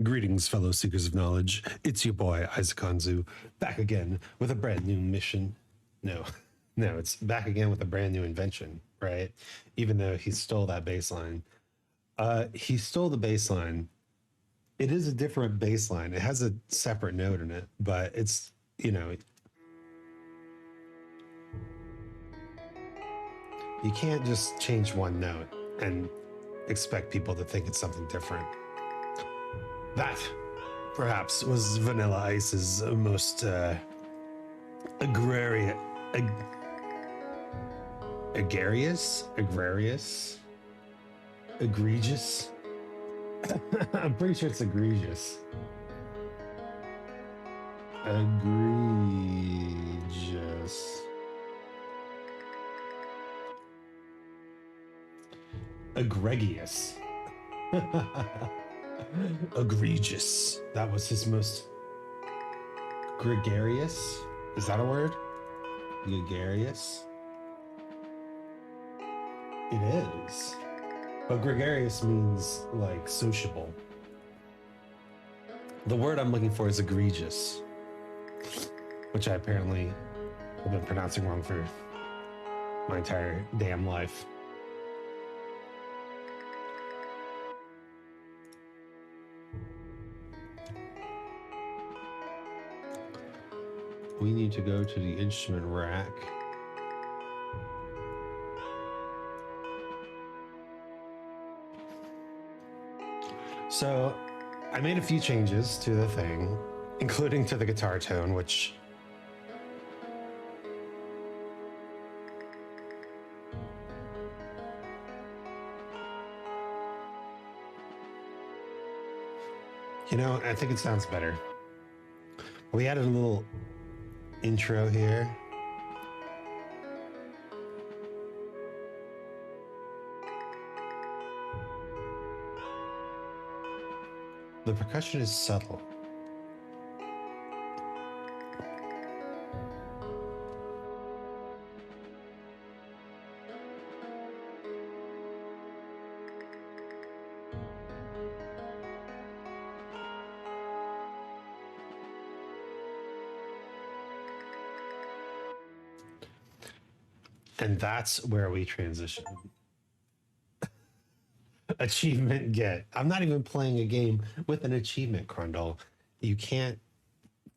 Greetings, fellow seekers of knowledge. It's your boy, Isaac Anzu, back again with a brand new mission. No, no, it's back again with a brand new invention, right? Even though he stole that bass line. He stole the bass line. It is a different bass line. It has a separate note in it, but it's, you can't just change one note and expect people to think it's something different. That, perhaps, was Vanilla Ice's most agrarian, agrarious, egregious. I'm pretty sure it's egregious. Egregious. Egregious. Egregious. That was his most gregarious. Is that a word? Gregarious? It is. But gregarious means like sociable. The word I'm looking for is egregious, which I apparently have been pronouncing wrong for my entire damn life. We need to go to the instrument rack. So I made a few changes to the thing, including to the guitar tone, which I think it sounds better. We added a little intro here. The percussion is subtle. And that's where we transition. Achievement get. I'm not even playing a game with an achievement, Crundle. You can't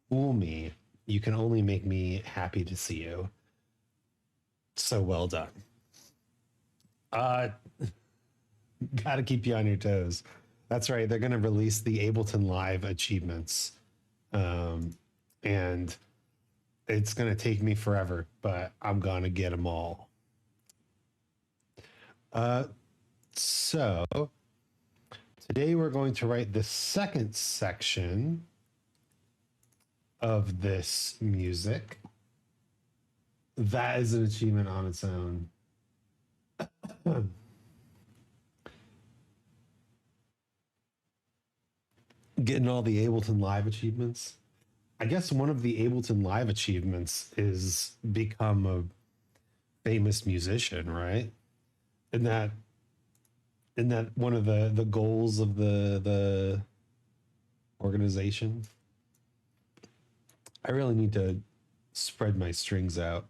fool me. You can only make me happy to see you. So well done. Gotta keep you on your toes. That's right. They're gonna release the Ableton Live achievements. And it's gonna take me forever, but I'm gonna get them all. So today we're going to write the second section of this music. That is an achievement on its own. Getting all the Ableton Live achievements. I guess one of the Ableton Live achievements is become a famous musician, right? Isn't that one of the goals of the organization? I really need to spread my strings out.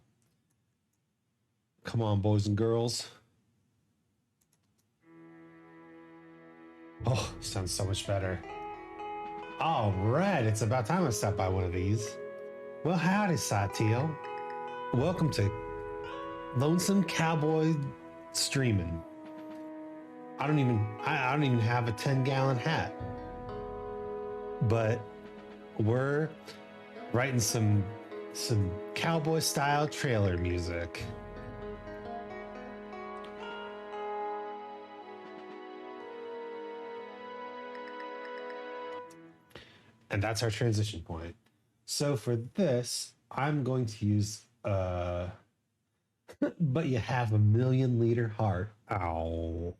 Come on, boys and girls. Oh, sounds so much better. All right, it's about time I stop by one of these. Well, howdy, Satiel. Welcome to Lonesome Cowboy Streaming. I don't even have a 10-gallon hat. But we're writing some cowboy style trailer music. And that's our transition point. So for this, I'm going to use but you have a 1,000,000-liter heart. Ow.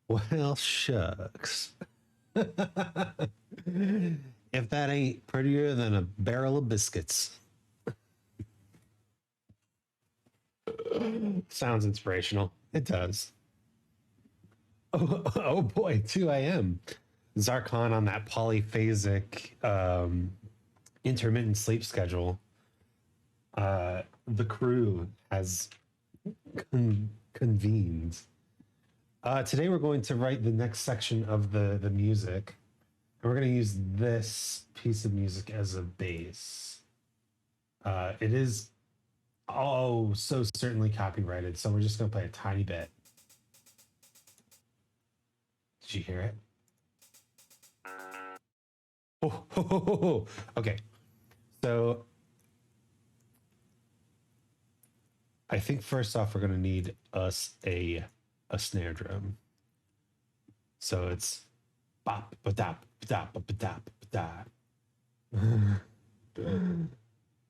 Well, shucks. If that ain't prettier than a barrel of biscuits. Sounds inspirational. It does. Oh boy, 2 a.m. Zarkon on that polyphasic intermittent sleep schedule. The crew has convened. Today we're going to write the next section of the music. And we're going to use this piece of music as a base. It is, oh, so certainly copyrighted. So we're just going to play a tiny bit. Did you hear it? Oh. Okay. So I think first off, we're going to need us a snare drum. So it's bop, ba-dap, ba-dap, ba-dap, ba-dap.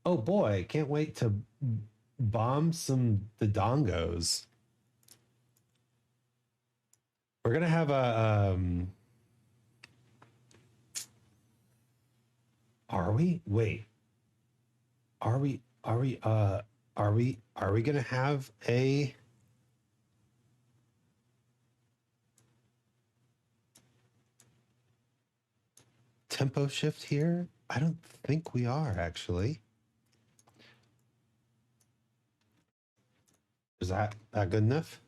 Oh boy, can't wait to bomb some the dongos. We're gonna have a are we? Wait. Are we gonna have a tempo shift here? I don't think we are actually. Is that good enough?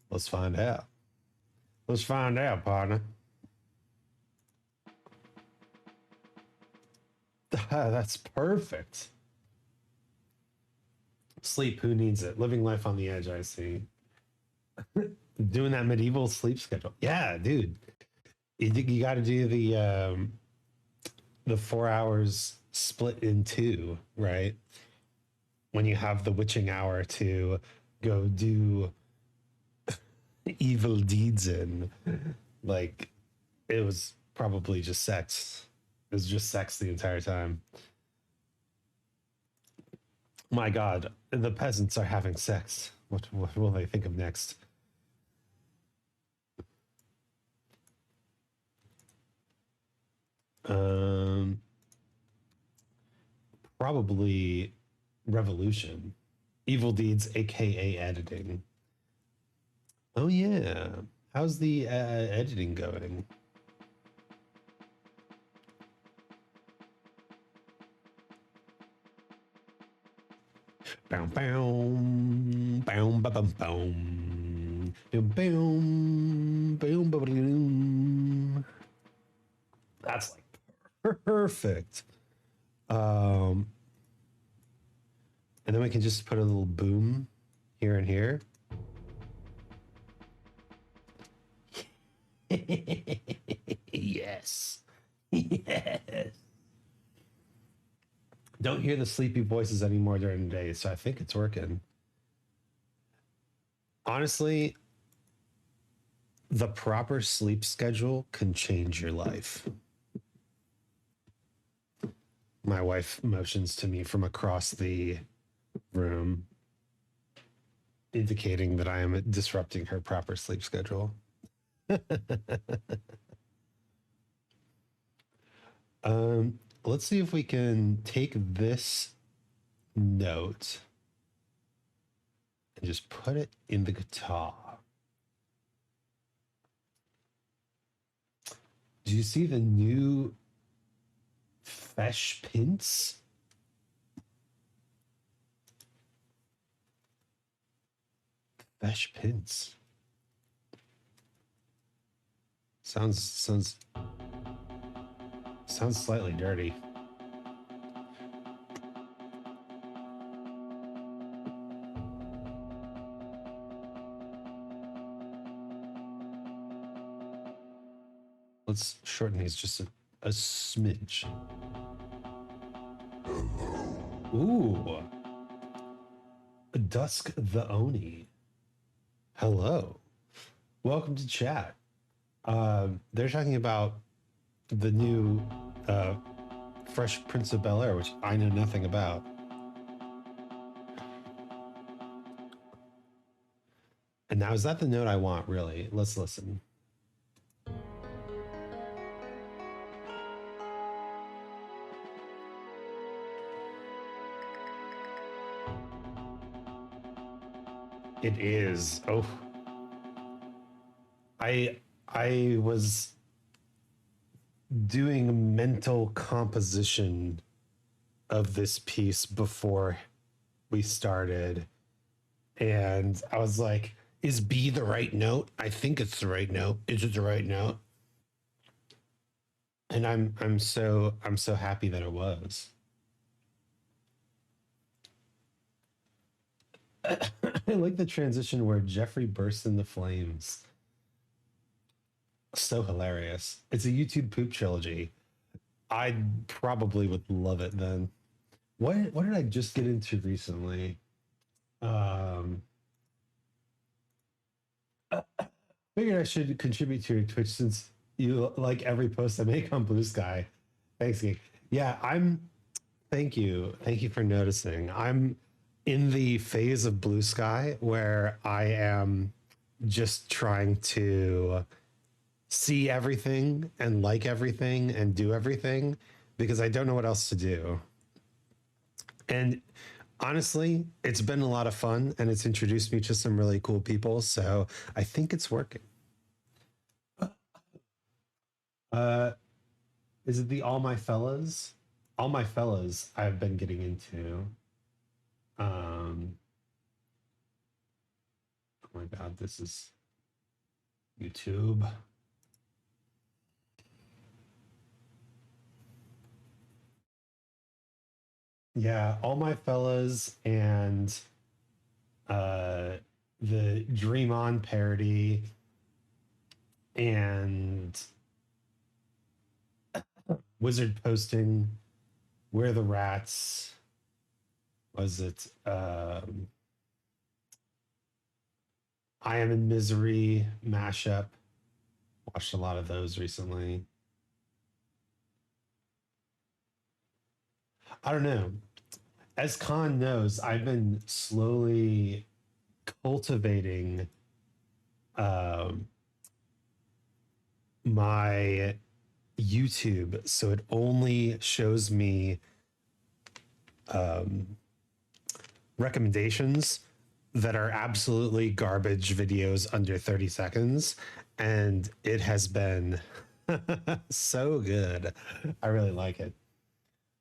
Let's find out. Let's find out, partner. That's perfect. Sleep, who needs it? Living life on the edge, I see. Doing that medieval sleep schedule. Yeah, dude. You got to do the 4 hours split in two, right? When you have the witching hour to go do evil deeds in, like, it was probably just sex. It was just sex the entire time. My God, the peasants are having sex. What will they think of next? Probably revolution, evil deeds, aka editing. Oh yeah, how's the editing going? Boom, boom, boom, boom, boom, boom, boom, boom, boom. That's like perfect. And then we can just put a little boom here and here. Yes. Yes. Don't hear the sleepy voices anymore during the day, so I think it's working. Honestly, the proper sleep schedule can change your life. My wife motions to me from across the room, indicating that I am disrupting her proper sleep schedule. Let's see if we can take this note and just put it in the guitar. Do you see the new Fesh Pints? Fesh Pints. Sounds slightly dirty. Let's shorten these just a smidge. Ooh. Dusk the Oni. Hello. Welcome to chat. They're talking about the new Fresh Prince of Bel-Air, which I know nothing about. And now, is that the note I want, really? Let's listen. It is. Oh. I was doing mental composition of this piece before we started, and I was like, is B the right note? I think it's the right note. Is it the right note? And I'm so happy that it was. I like the transition where Jeffrey bursts into flames. So hilarious. It's a YouTube poop trilogy. I probably would love it then. What did I just get into recently? Um Figured I should contribute to your Twitch since you like every post I make on Blue Sky. Thanks, Geek. Yeah, I'm thank you. Thank you for noticing. I'm in the phase of Blue Sky where I am just trying to see everything and like everything and do everything because I don't know what else to do. And honestly, it's been a lot of fun and it's introduced me to some really cool people. So I think it's working. Uh, is it the All My Fellas? All My Fellas I've been getting into. Um, oh my God, this is YouTube. Yeah, All My Fellas and uh, the Dream On parody and Wizard posting Where the Rats was it I Am in Misery mashup. Watched a lot of those recently. I don't know. As Khan knows, I've been slowly cultivating um, my YouTube so it only shows me um, recommendations that are absolutely garbage videos under 30 seconds. And it has been so good. I really like it.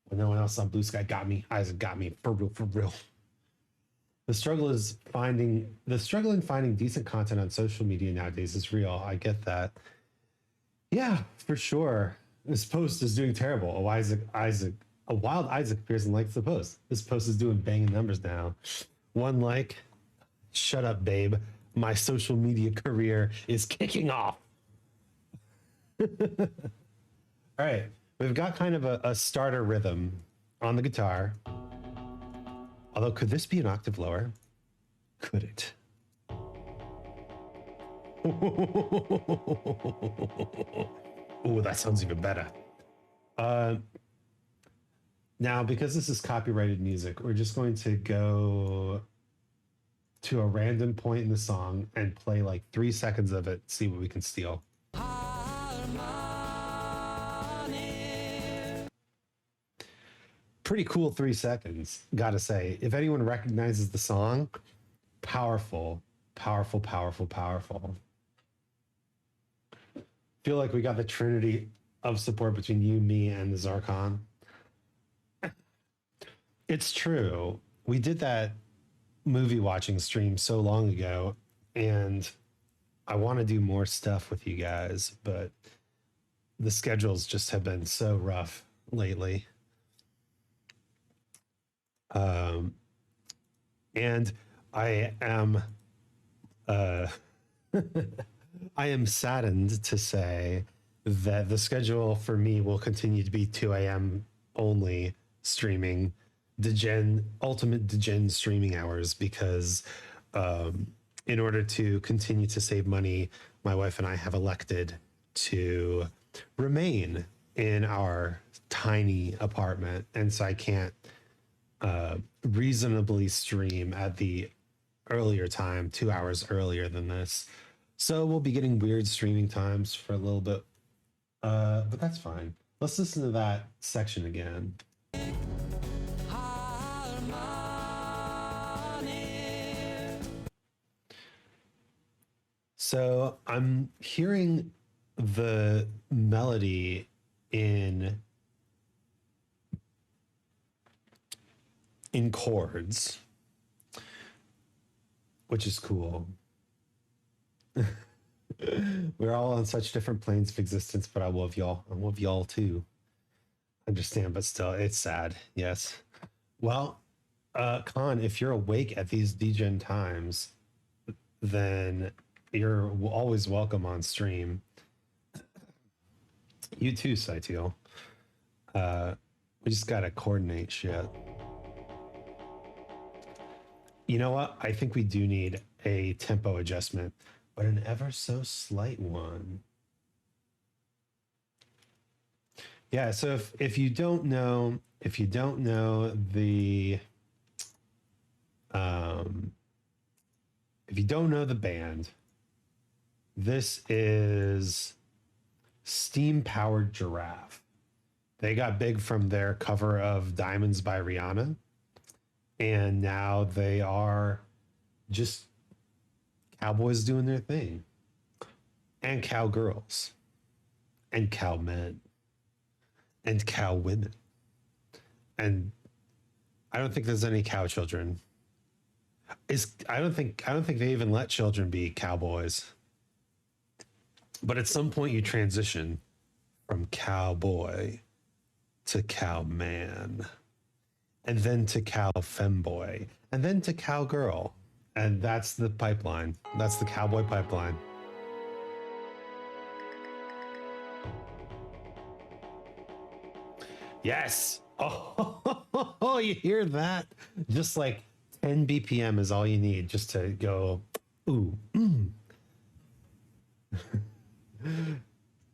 When no one else on Blue Sky got me, Isaac got me for real, for real. The struggle in finding decent content on social media nowadays is real. I get that. Yeah, for sure. This post is doing terrible. A wild Isaac appears and likes the post. This post is doing banging numbers now. One like. Shut up, babe. My social media career is kicking off. All right, we've got kind of a starter rhythm on the guitar. Although, could this be an octave lower? Could it? Oh, that sounds even better. Uh, Now, because this is copyrighted music, we're just going to go to a random point in the song and play like 3 seconds of it, see what we can steal. Pretty cool 3 seconds, gotta say. If anyone recognizes the song, powerful, powerful, powerful, powerful. Feel like we got the trinity of support between you, me, and the Zarkon. It's true. We did that movie watching stream so long ago, and I want to do more stuff with you guys, but the schedules just have been so rough lately. And I am I am saddened to say that the schedule for me will continue to be 2 a.m. only streaming, ultimate degen streaming hours, because in order to continue to save money, my wife and I have elected to remain in our tiny apartment. And so I can't reasonably stream at the earlier time, 2 hours earlier than this. So we'll be getting weird streaming times for a little bit, but that's fine. Let's listen to that section again. So I'm hearing the melody in in chords, which is cool. We're all on such different planes of existence, but I love y'all. I love y'all too. Understand, but still, it's sad. Yes. Well, Khan, if you're awake at these degen times, then you're always welcome on stream. You too, Saitiel. We just gotta coordinate shit. You know what? I think we do need a tempo adjustment, but an ever so slight one. Yeah, so if you don't know, the if you don't know the band, this is Steam Powered Giraffe. They got big from their cover of Diamonds by Rihanna, and now they are just cowboys doing their thing, and cowgirls, and cowmen, and cow women, and I don't think there's any cow children. I don't think they even let children be cowboys. But at some point you transition from cowboy to cowman, and then to cow femboy, and then to cowgirl. And that's the pipeline. That's the cowboy pipeline. Yes. Oh, you hear that? Just like 10 BPM is all you need just to go, ooh,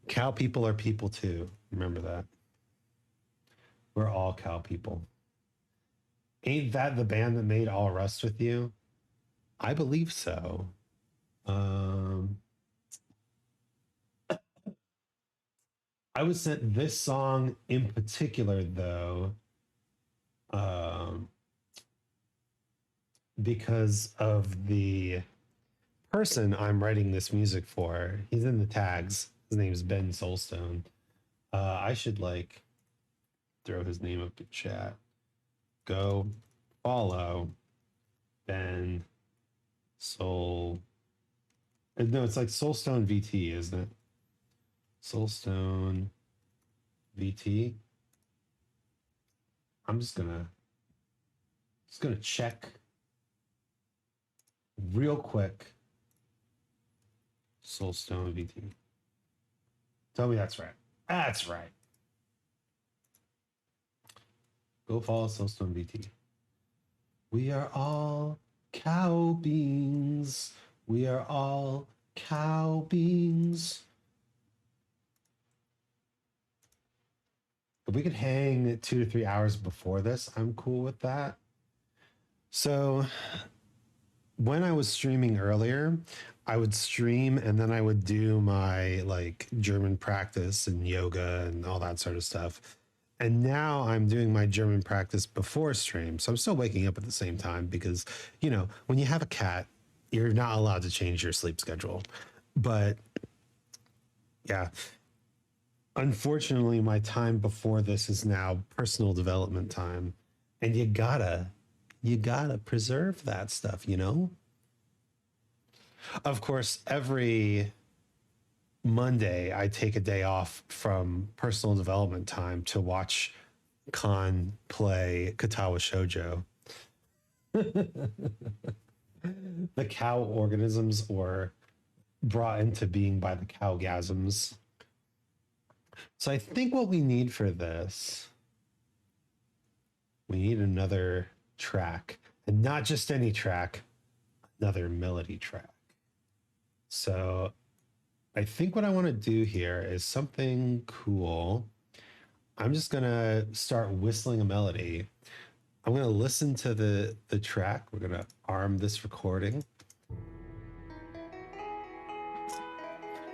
Cow people are people too. Remember that. We're all cow people. Ain't that the band that made All Rust with You? I believe so. I was sent this song in particular, though, because of the person I'm writing this music for. He's in the tags. His name's Ben Soulstone. I should like throw his name up in chat. Go follow Ben Soul. No, it's like Soulstone VT, isn't it? Soulstone VT. I'm just gonna check real quick. Soulstone VT. Tell me that's right. That's right. Go follow Soulstone VT. We are all cow beings. We are all cow beings. If we could hang 2 to 3 hours before this, I'm cool with that. So when I was streaming earlier, I would stream and then I would do my like German practice and yoga and all that sort of stuff. And now I'm doing my German practice before stream. So I'm still waking up at the same time because, you know, when you have a cat, you're not allowed to change your sleep schedule. But yeah, unfortunately, my time before this is now personal development time. And you gotta preserve that stuff, you know? Of course, every Monday, I take a day off from personal development time to watch Khan play Katawa Shoujo. The cow organisms were brought into being by the cowgasms. So I think what we need for this, we need another track, and not just any track, another melody track. So I think what I want to do here is something cool. I'm just going to start whistling a melody. I'm going to listen to the track. We're going to arm this recording.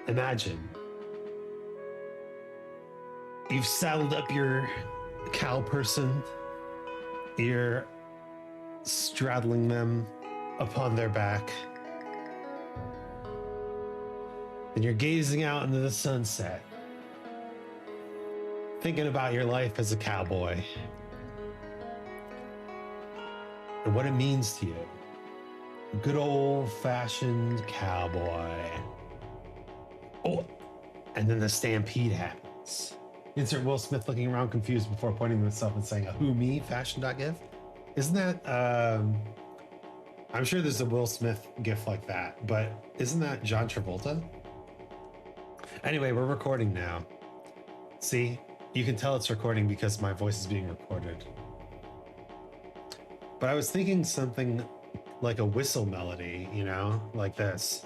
Imagine you've saddled up your cow person. You're straddling them upon their back. and you're gazing out into the sunset, thinking about your life as a cowboy and what it means to you. A good old-fashioned cowboy. Oh, and then the stampede happens. Insert Will Smith looking around confused before pointing to himself and saying, "Who, me? Fashion.gif?" Isn't that, I'm sure there's a Will Smith gif like that, but isn't that John Travolta? Anyway, we're recording now. See, you can tell it's recording because my voice is being recorded. But I was thinking something like a whistle melody, you know, like this.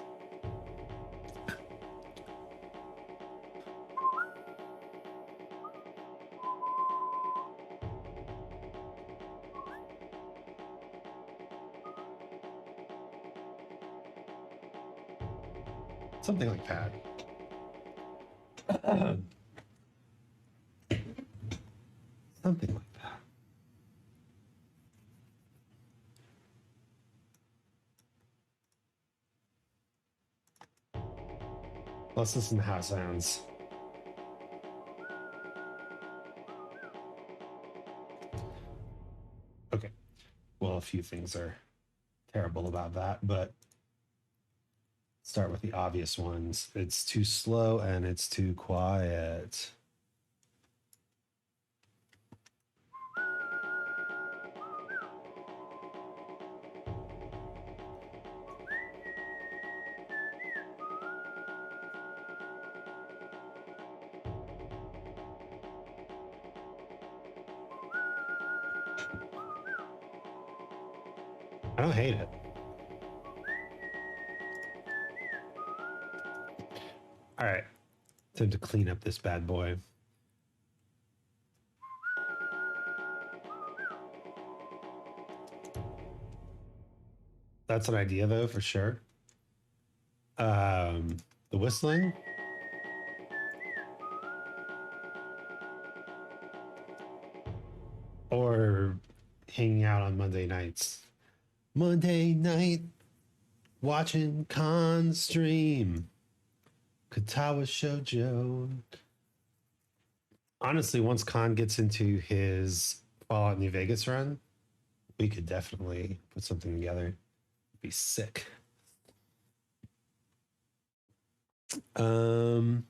Something like that. Something like that. Let's listen to how it sounds. Okay. Well, a few things are terrible about that, but start with the obvious ones. It's too slow and it's too quiet. I don't hate it. All right, time to clean up this bad boy. That's an idea, though, for sure. The whistling. Or hanging out on Monday nights. Monday night, watching Con stream. Katawa Shoujo. Honestly, once Con gets into his Fallout New Vegas run, we could definitely put something together. It'd be sick. I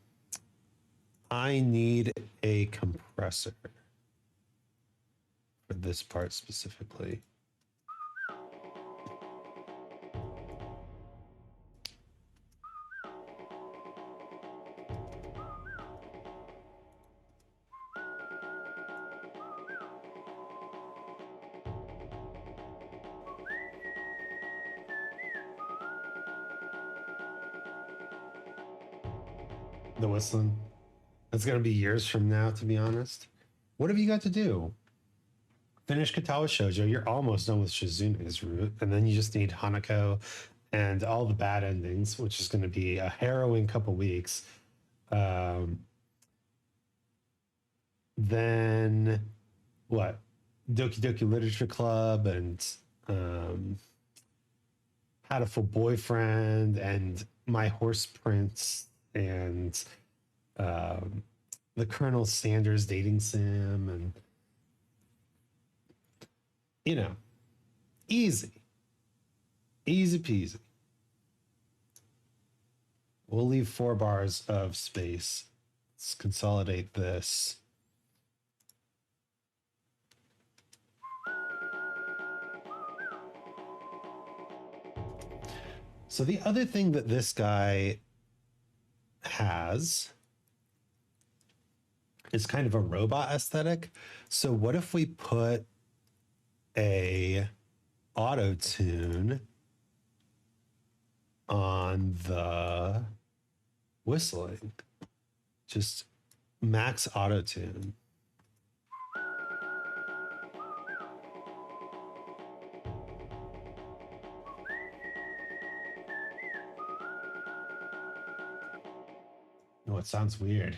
need a compressor for this part specifically. The whistling. That's gonna be years from now, to be honest. What have you got to do? Finish Katawa Shoujo. You're almost done with Shizune's route, and then you just need Hanako and all the bad endings, which is going to be a harrowing couple weeks. Then what? Doki Doki Literature Club and Hatful Boyfriend and My Horse Prince and the Colonel Sanders dating sim and you know, easy peasy. We'll leave 4 bars of space. Let's consolidate this. So the other thing that this guy has is kind of a robot aesthetic. So what if we put a auto tune on the whistling? Just max auto tune. Oh, it sounds weird.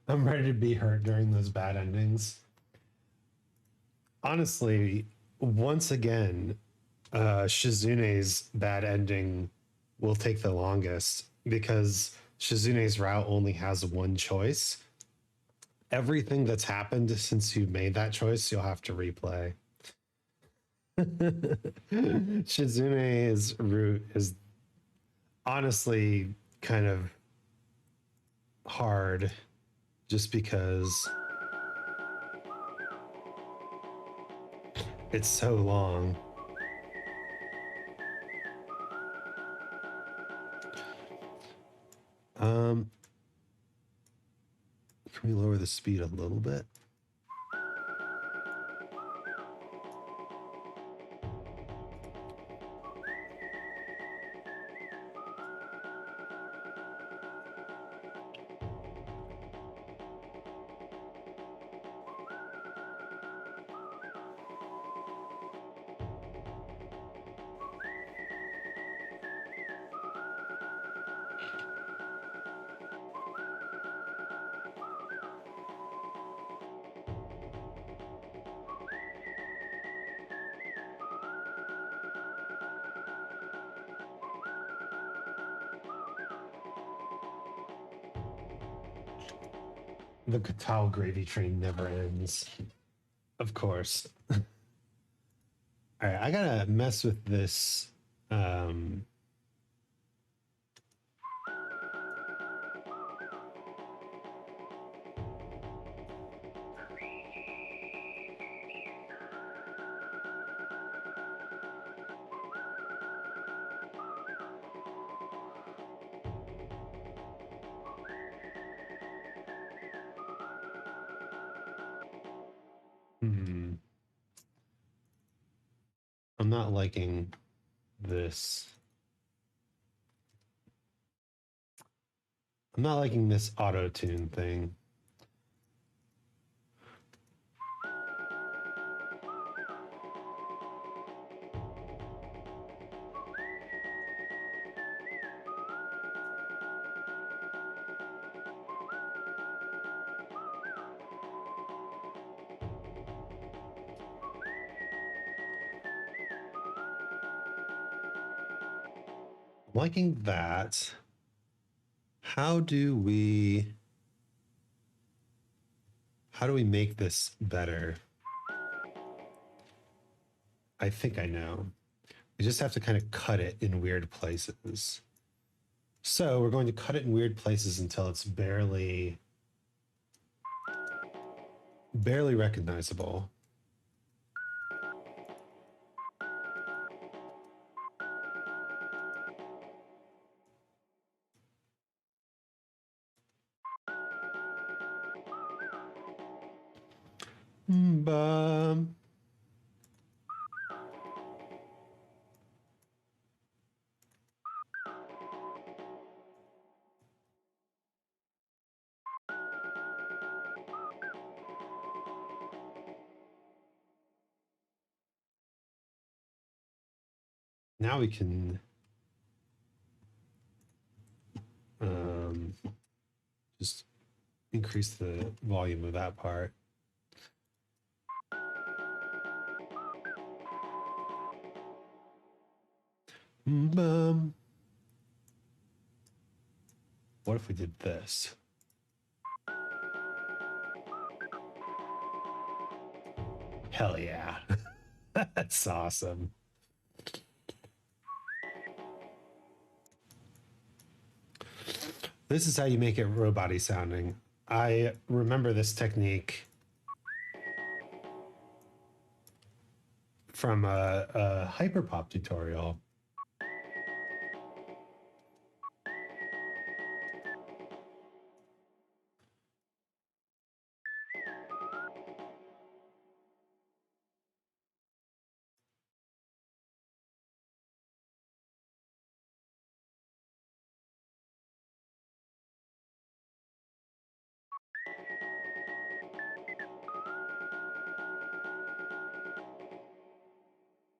I'm ready to be hurt during those bad endings. Honestly, once again, Shizune's bad ending will take the longest. because Shizune's route only has one choice. Everything that's happened since you made that choice, you'll have to replay. Shizune's route is honestly kind of hard just because it's so long. Can we lower the speed a little bit? The cacao gravy train never ends. Of course. All right, I gotta mess with this. I'm not liking this. I'm not liking this auto tune thing. Liking that. How do we make this better? I think I know. We just have to kind of cut it in weird places. So we're going to cut it in weird places until it's barely recognizable. Bum. Now we can just increase the volume of that part. What if we did this? Hell yeah. That's awesome. This is how you make it robot-y sounding. I remember this technique from a hyperpop tutorial.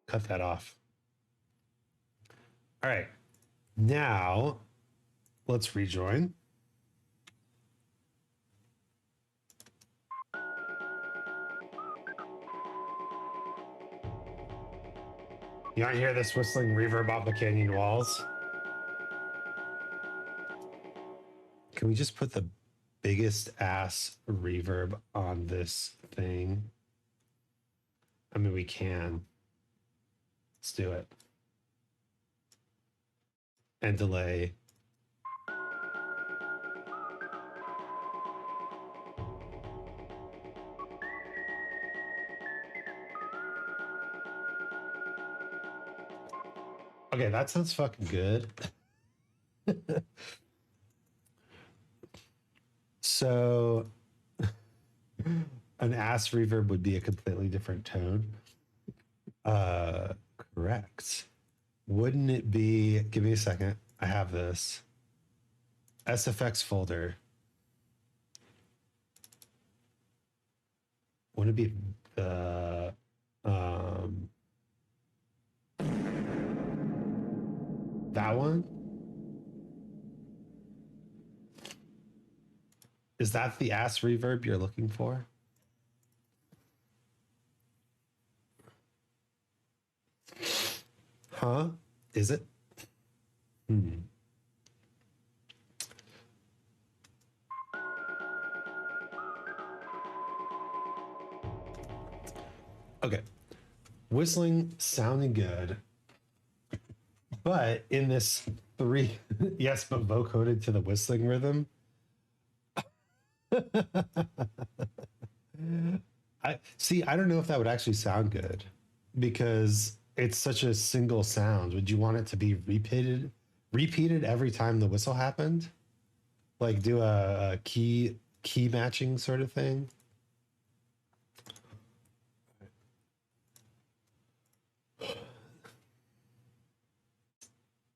Cut that off. All right. Now, let's rejoin. You want to hear this whistling reverb off the canyon walls? Can we just put the biggest ass reverb on this thing? I mean, we can. Let's do it. And delay. Okay, that sounds fucking good. So an ass reverb would be a completely different tone. Correct. Wouldn't it be, give me a second. I have this SFX folder. Wouldn't it be the that one? Is that the ass reverb you're looking for? Huh? Is it? Okay. Whistling sounding good. But in this three, yes, but vocoded to the whistling rhythm. I see. I don't know if that would actually sound good because it's such a single sound. Would you want it to be repeated every time the whistle happened? Like do a key matching sort of thing?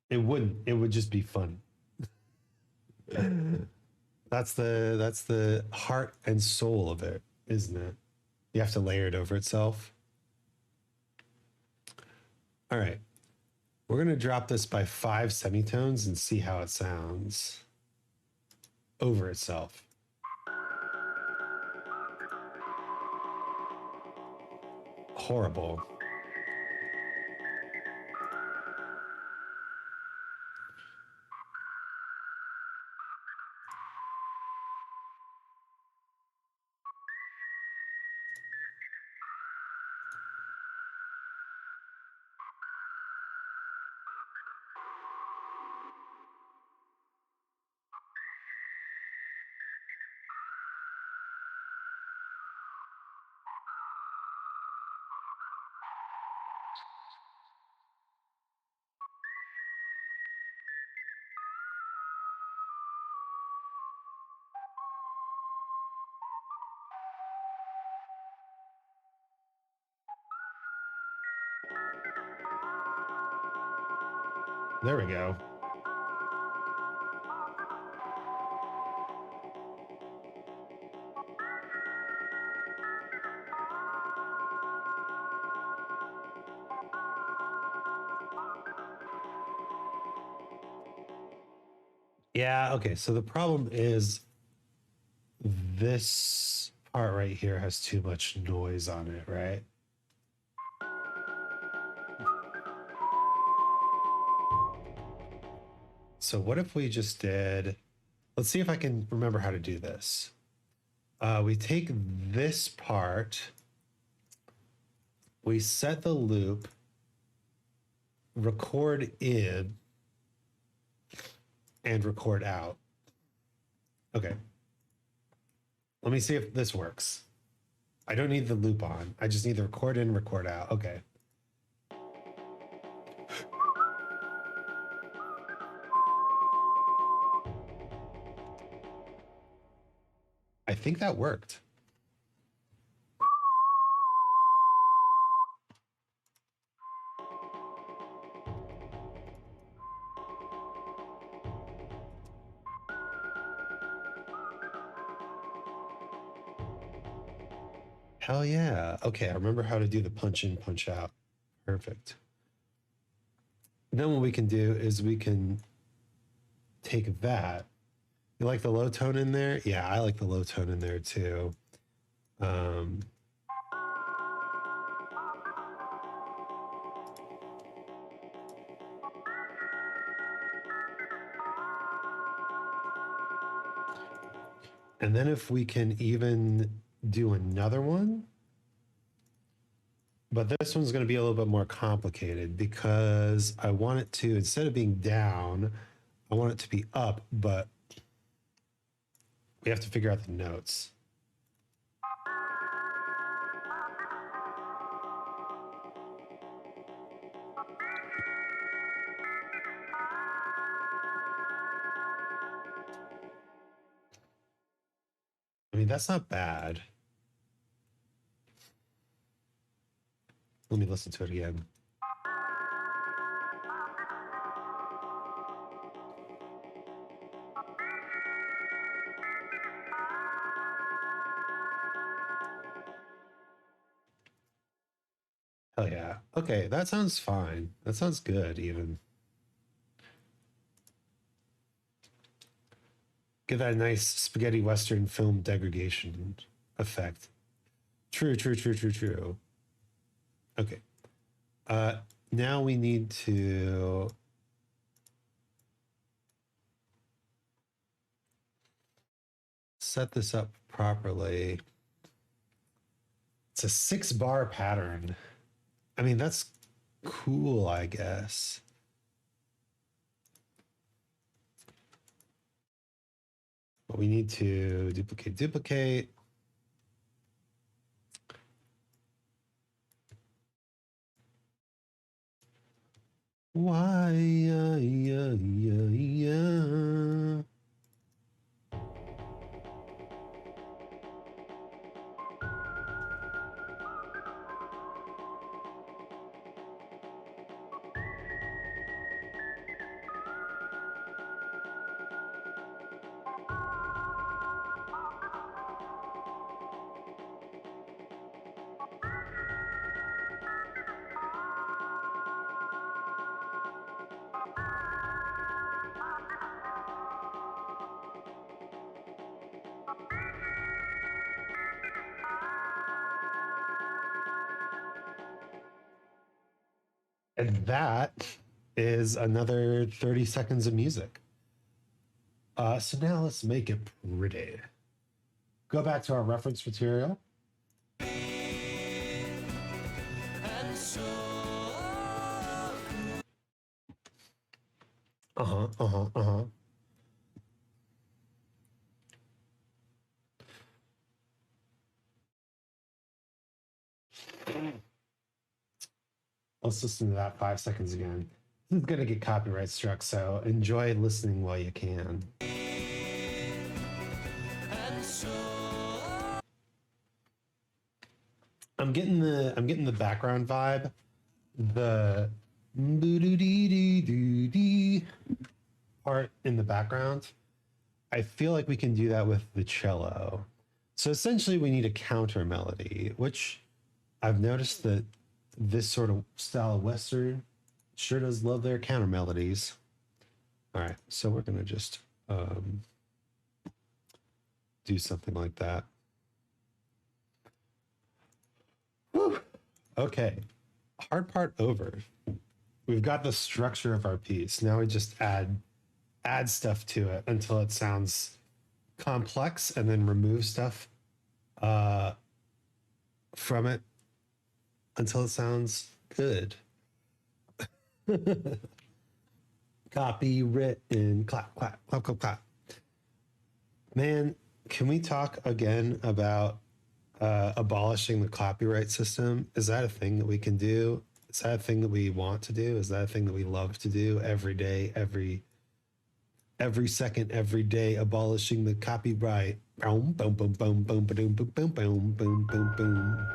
It wouldn't. It would just be fun. That's the heart and soul of it, isn't it? You have to layer it over itself. All right. We're going to drop this by 5 semitones and see how it sounds over itself. Horrible. There we go. Yeah, okay. So the problem is this part right here has too much noise on it, right? So what if we just did, let's see if I can remember how to do this. We take this part, we set the loop, record in, and record out. Okay. Let me see if this works. I don't need the loop on. I just need the record in, record out. Okay. I think that worked. Hell yeah. Okay, I remember how to do the punch in, punch out. Perfect. Then what we can do is we can take that. You like the low tone in there? Yeah, I like the low tone in there too. Um, And then if we can even do another one, but this one's going to be a little bit more complicated because I want it to, instead of being down, I want it to be up, but we have to figure out the notes. I mean, that's not bad. Let me listen to it again. Hell yeah. Okay, that sounds fine. That sounds good, even. Give that a nice spaghetti western film degradation effect. True, true, true, true, true. Okay. Uh, now we need to set this up properly. It's a 6-bar pattern. I mean, that's cool, I guess. But we need to duplicate. Why? And that is another 30 seconds of music. So now let's make it pretty. Go back to our reference material. Uh-huh, uh-huh, uh-huh. Let's listen to that 5 seconds again. This is gonna get copyright struck, so enjoy listening while you can. I'm getting the background vibe. The part in the background. I feel like we can do that with the cello. So essentially we need a counter melody, which I've noticed that this sort of style of Western sure does love their counter melodies. All right, so we're gonna just do something like that. Whew. Okay, hard part over. We've got the structure of our piece. Now we just add stuff to it until it sounds complex, and then remove stuff from it until it sounds good. Copywritten, clap, clap, clap, clap, clap. Man, can we talk again about abolishing the copyright system? Is that a thing that we can do? Is that a thing that we want to do? Is that a thing that we love to do every day, every second, every day, abolishing the copyright? Boom, boom, boom, boom, boom, boom, boom, boom, boom, boom, boom, boom.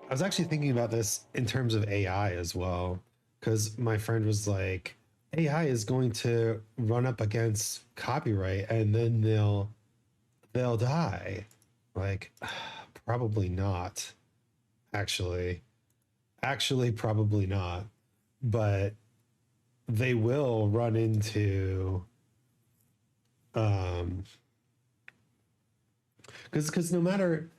I was actually thinking about this in terms of AI as well, because my friend was like, AI is going to run up against copyright and then they'll die. Like, probably not. Actually, probably not. But they will run into because no matter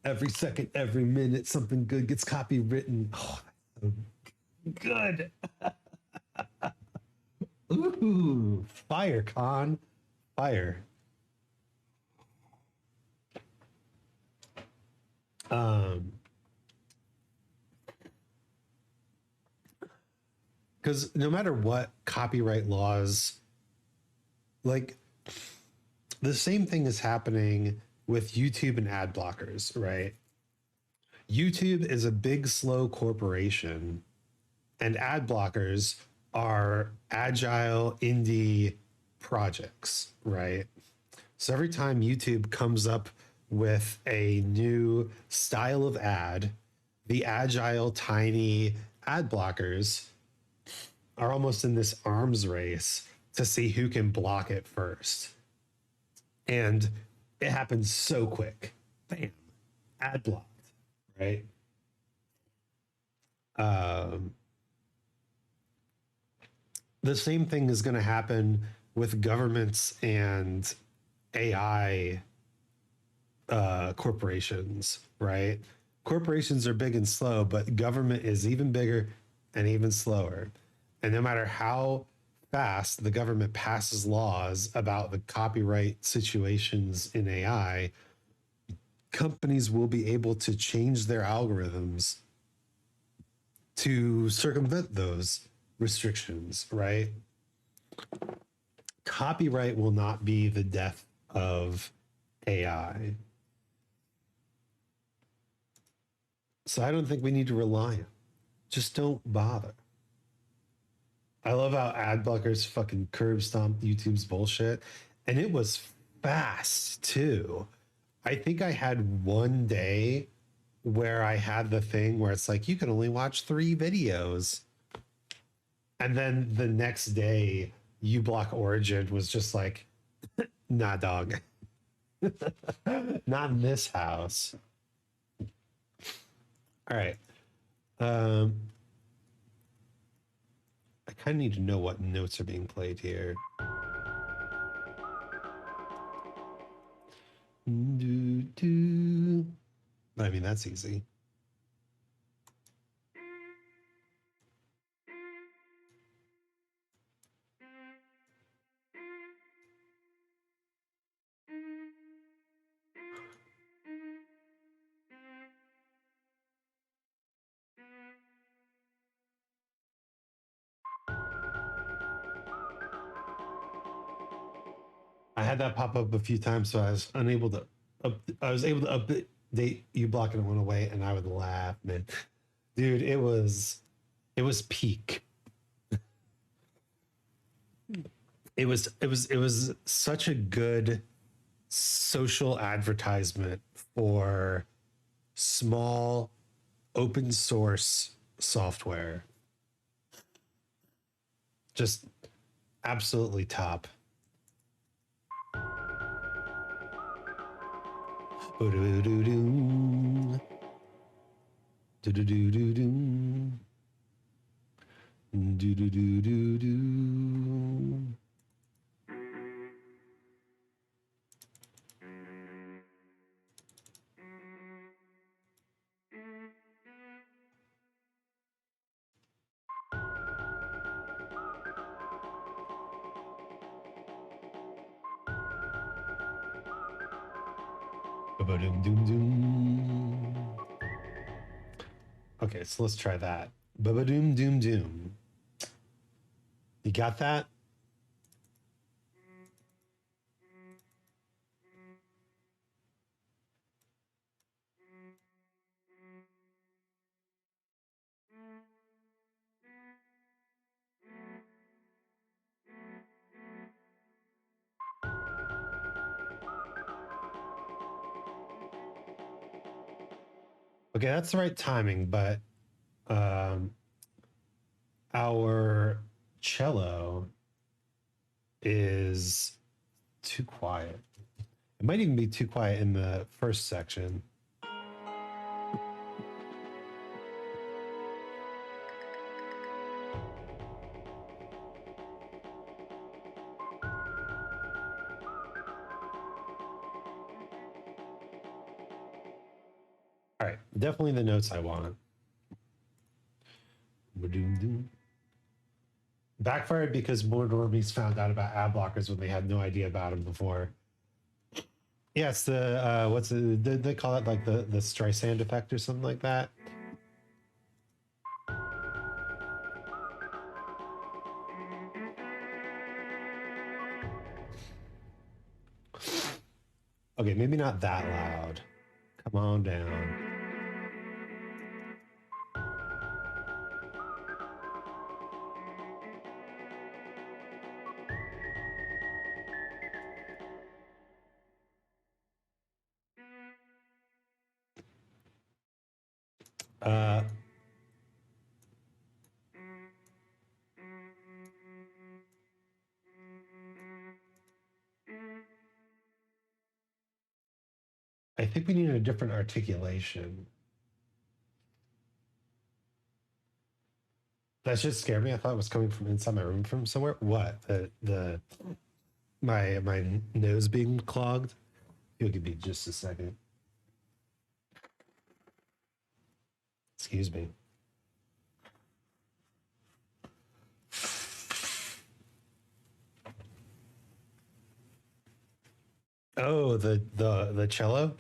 every second, every minute, something good gets copywritten. Oh, that's so good. Ooh, fire con, fire. Um, because no matter what copyright laws, like the same thing is happening with YouTube and ad blockers, right? YouTube is a big, slow corporation, and ad blockers are agile indie projects, right? So every time YouTube comes up with a new style of ad, the agile, tiny ad blockers are almost in this arms race to see who can block it first. And it happens so quick. Bam, ad blocked, right? Um, the same thing is going to happen with governments and AI corporations, right? Corporations are big and slow, but government is even bigger and even slower. And no matter how fast the government passes laws about the copyright situations in AI, companies will be able to change their algorithms to circumvent those restrictions, right? Copyright will not be the death of AI. So I don't think we need to rely on it. Just don't bother. I love how ad blockers fucking curb stomped YouTube's bullshit. And it was fast too. I think I had one day where I had the thing where it's like, you can only watch 3 videos. And then the next day, uBlock Origin was just like, nah, dog. Not in this house. All right. Um, I kind of need to know what notes are being played here. Do, do. I mean, that's easy. I had that pop up a few times, so I was unable to. I was able to update uBlock and it went away, and I would laugh, man. Dude, it was peak. It was such a good social advertisement for small open source software. Just absolutely top. Do-do-do-do. Do-do-do-do-do. Do-do-do-do-do. Ba-ba-dum-dum-dum. Okay, so let's try that. Ba-ba-doom-doom-doom. You got that? Okay, that's the right timing, but um, our cello is too quiet. It might even be too quiet in the first section. All right, definitely the notes I want. Ba-doom-doom. Backfired because more normies found out about ad blockers when they had no idea about them before. Yeah, it's the what's it? They call it like the Streisand effect or something like that. Okay, maybe not that loud. Come on down. Uh, I think we need a different articulation. That just scared me. I thought it was coming from inside my room from somewhere. What? The my nose being clogged? It could be just a second. Excuse me. Oh, the cello.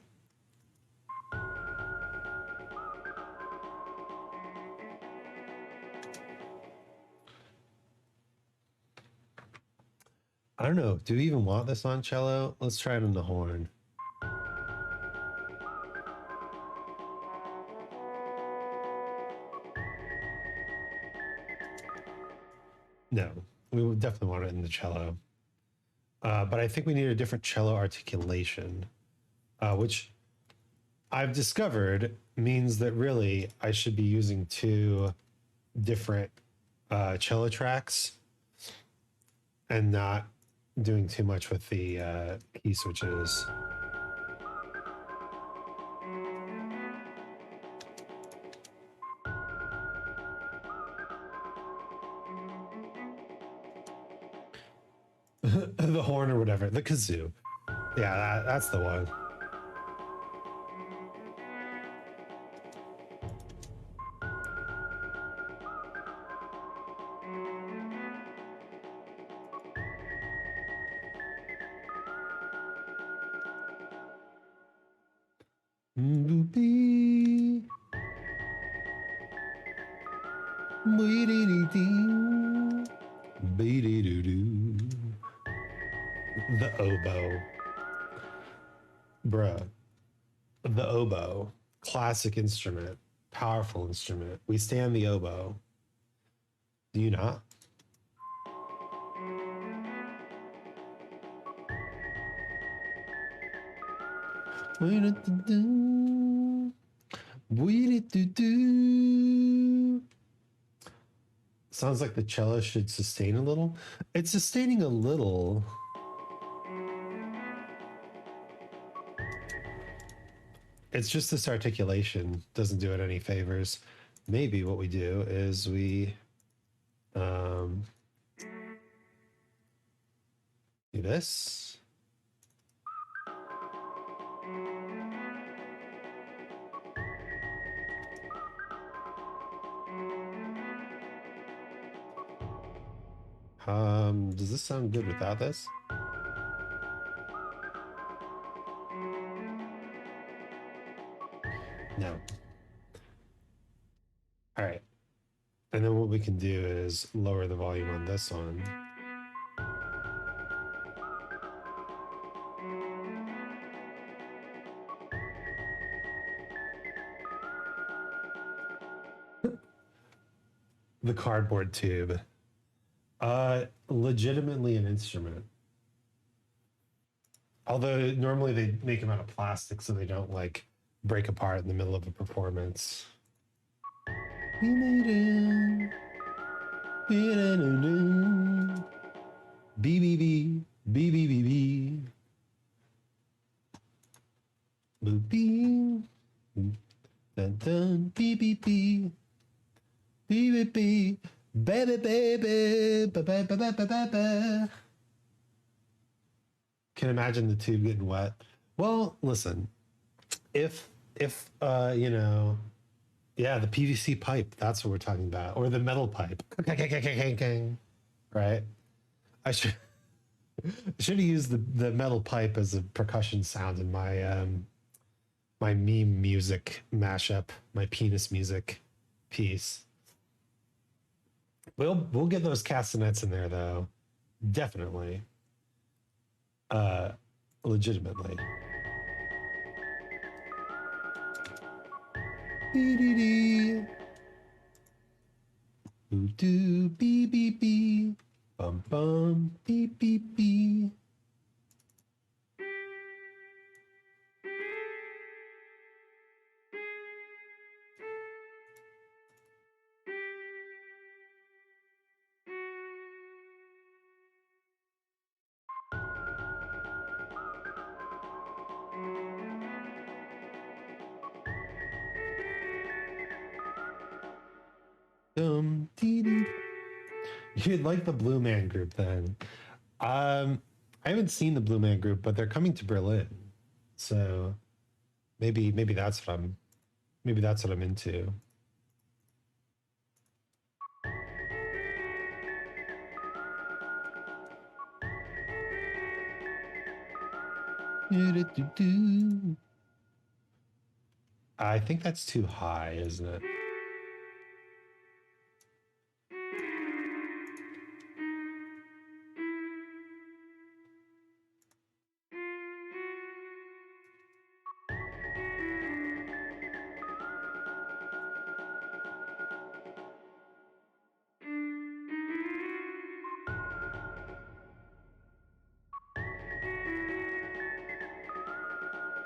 I don't know. Do we even want this on cello? Let's try it on the horn. No, we would definitely want it in the cello. But I think we need a different cello articulation, which I've discovered means that really I should be using two different cello tracks and not doing too much with the key switches. The horn or whatever, the kazoo. Yeah, that's the one. The oboe. Bruh. The oboe. Classic instrument. Powerful instrument. We stand the oboe. Do you not? Sounds like the cello should sustain a little. It's sustaining a little. It's just this articulation doesn't do it any favors. Maybe what we do is we do this. Does this sound good without this? No. All right. And then what we can do is lower the volume on this one. The cardboard tube. Legitimately an instrument. Although normally they make them out of plastic so they don't like break apart in the middle of a performance. We made it. BBB, BBBB. Boop, dun dun, BBB. BBB. Baby, baby, ba ba ba ba ba ba. Can imagine the tube getting wet. Well, listen, if you know, yeah, the PVC pipe, that's what we're talking about, or the metal pipe. right? I should have used the metal pipe as a percussion sound in my my meme music mashup, my penis music piece. We'll get those castanets in there though, definitely, uh, legitimately. Dee-dee-dee. Ooh, doo, bee, bee, bee. Bum, bum, beep, beep, bee. Dee, dee. You'd like the Blue Man Group then. I haven't seen the Blue Man Group, but they're coming to Berlin. So maybe that's what I'm into. I think that's too high, isn't it?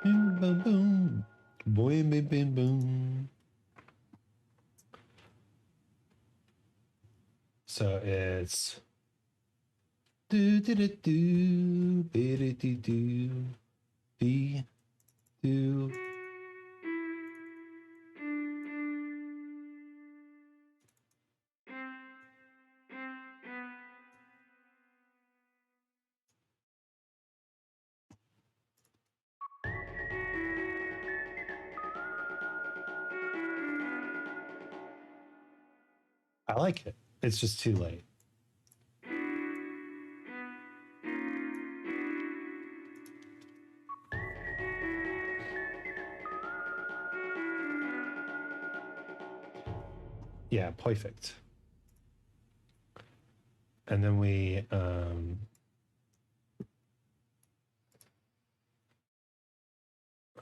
Boom, boom, boom. Boom, boom, boom, boom. So it's do do do do do do do be do. I like it. It's just too late. Yeah, perfect. And then we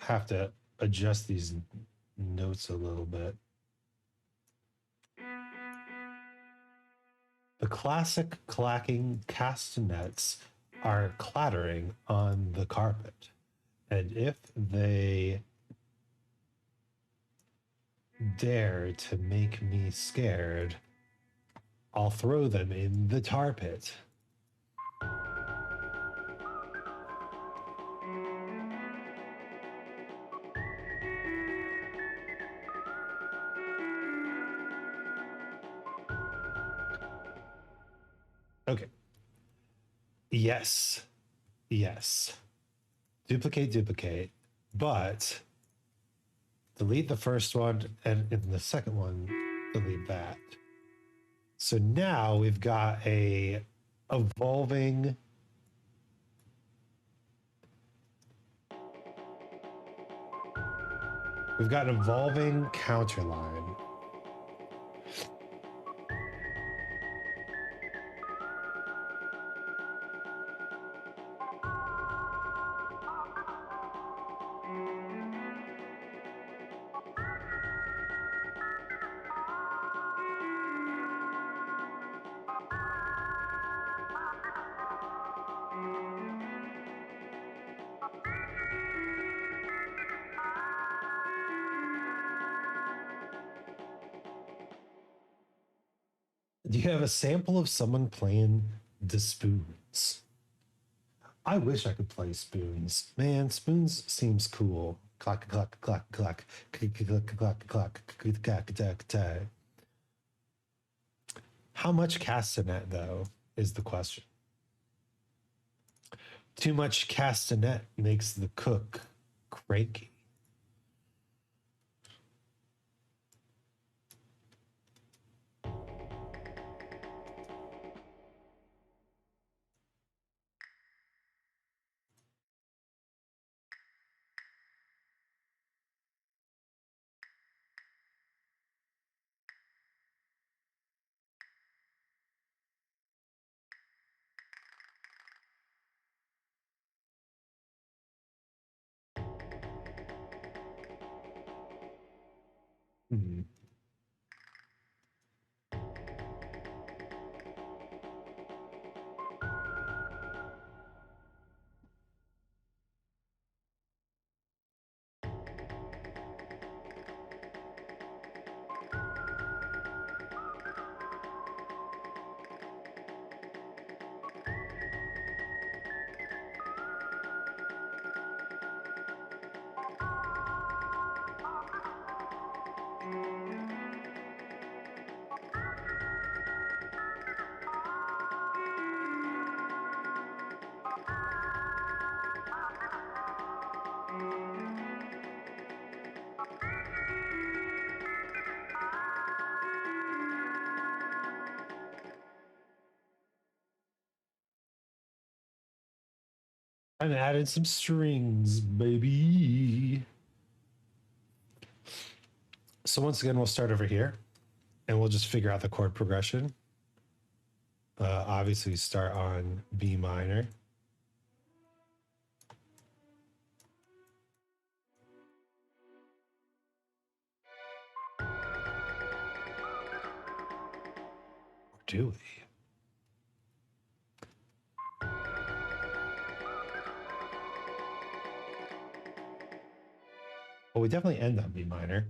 have to adjust these notes a little bit. The classic clacking castanets are clattering on the carpet. And if they dare to make me scared, I'll throw them in the tar pit. Okay. Yes. Yes. Duplicate, duplicate. But delete the first one, and in the second one, delete that. So now we've got a evolving we've got an evolving counter line. Do you have a sample of someone playing the spoons? I wish I could play spoons. Man, spoons seems cool. Clack, clack, clack, clack, clack, clack, clack, clack, clack, clack, clack. How much castanet, though, is the question. Too much castanet makes the cook cranky. Hmm. I'm adding some strings, baby. So once again, we'll start over here and we'll just figure out the chord progression. Obviously, start on B minor. Or do we? Well, we definitely end on B minor.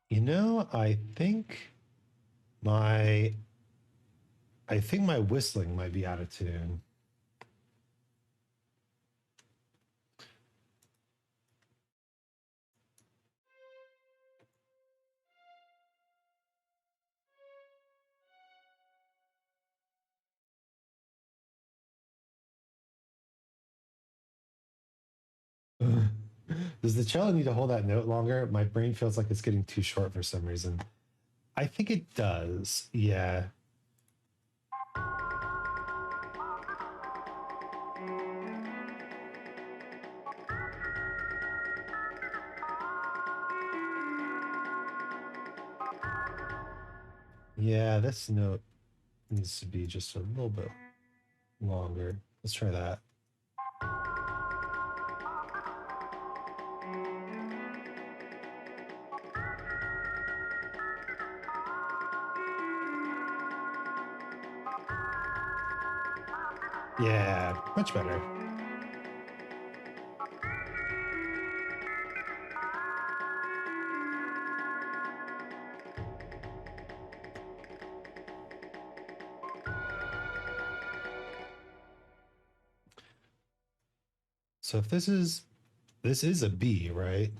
You know, my I think my whistling might be out of tune. Does the cello need to hold that note longer? My brain feels like it's getting too short for some reason. I think it does. Yeah. Yeah, this note needs to be just a little bit longer. Let's try that. Yeah, much better. So if this is a B, right?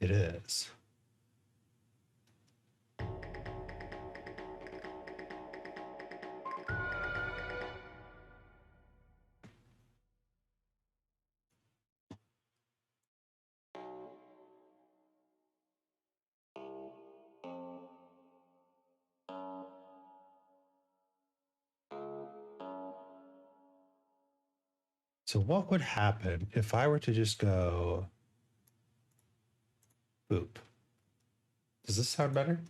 It is. So what would happen if I were to just go boop? Does this sound better?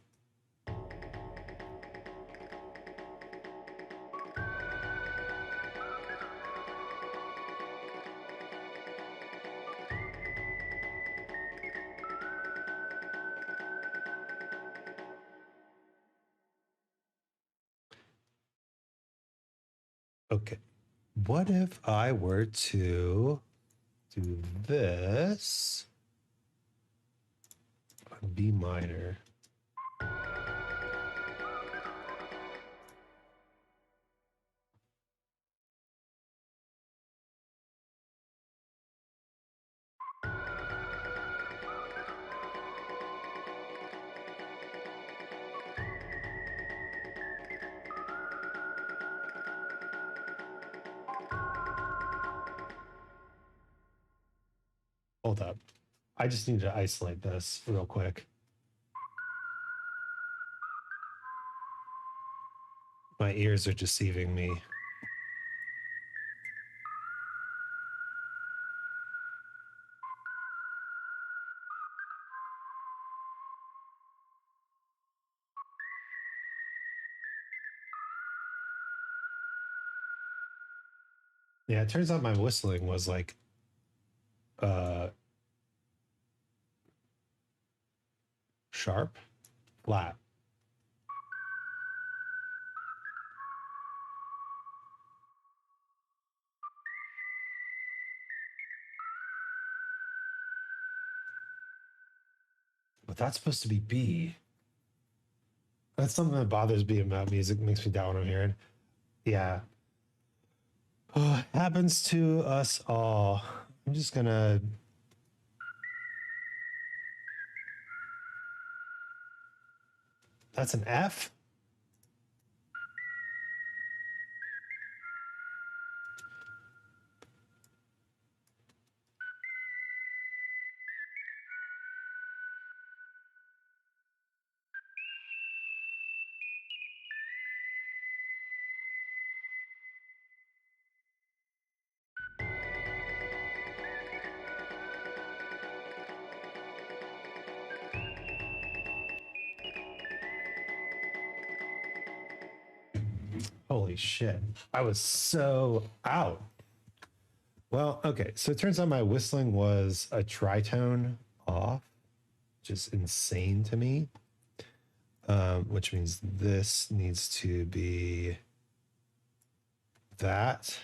Okay. What if I were to do this on B minor? Hold up. I just need to isolate this real quick. My ears are deceiving me. Yeah, it turns out my whistling was like sharp, flat. But that's supposed to be B. That's something that bothers me about music, makes me doubt what I'm hearing. Yeah. Oh, happens to us all. I'm just gonna. That's an F? Holy shit. I was so out. Well, okay. So it turns out my whistling was a tritone off, which is insane to me. Which means this needs to be that.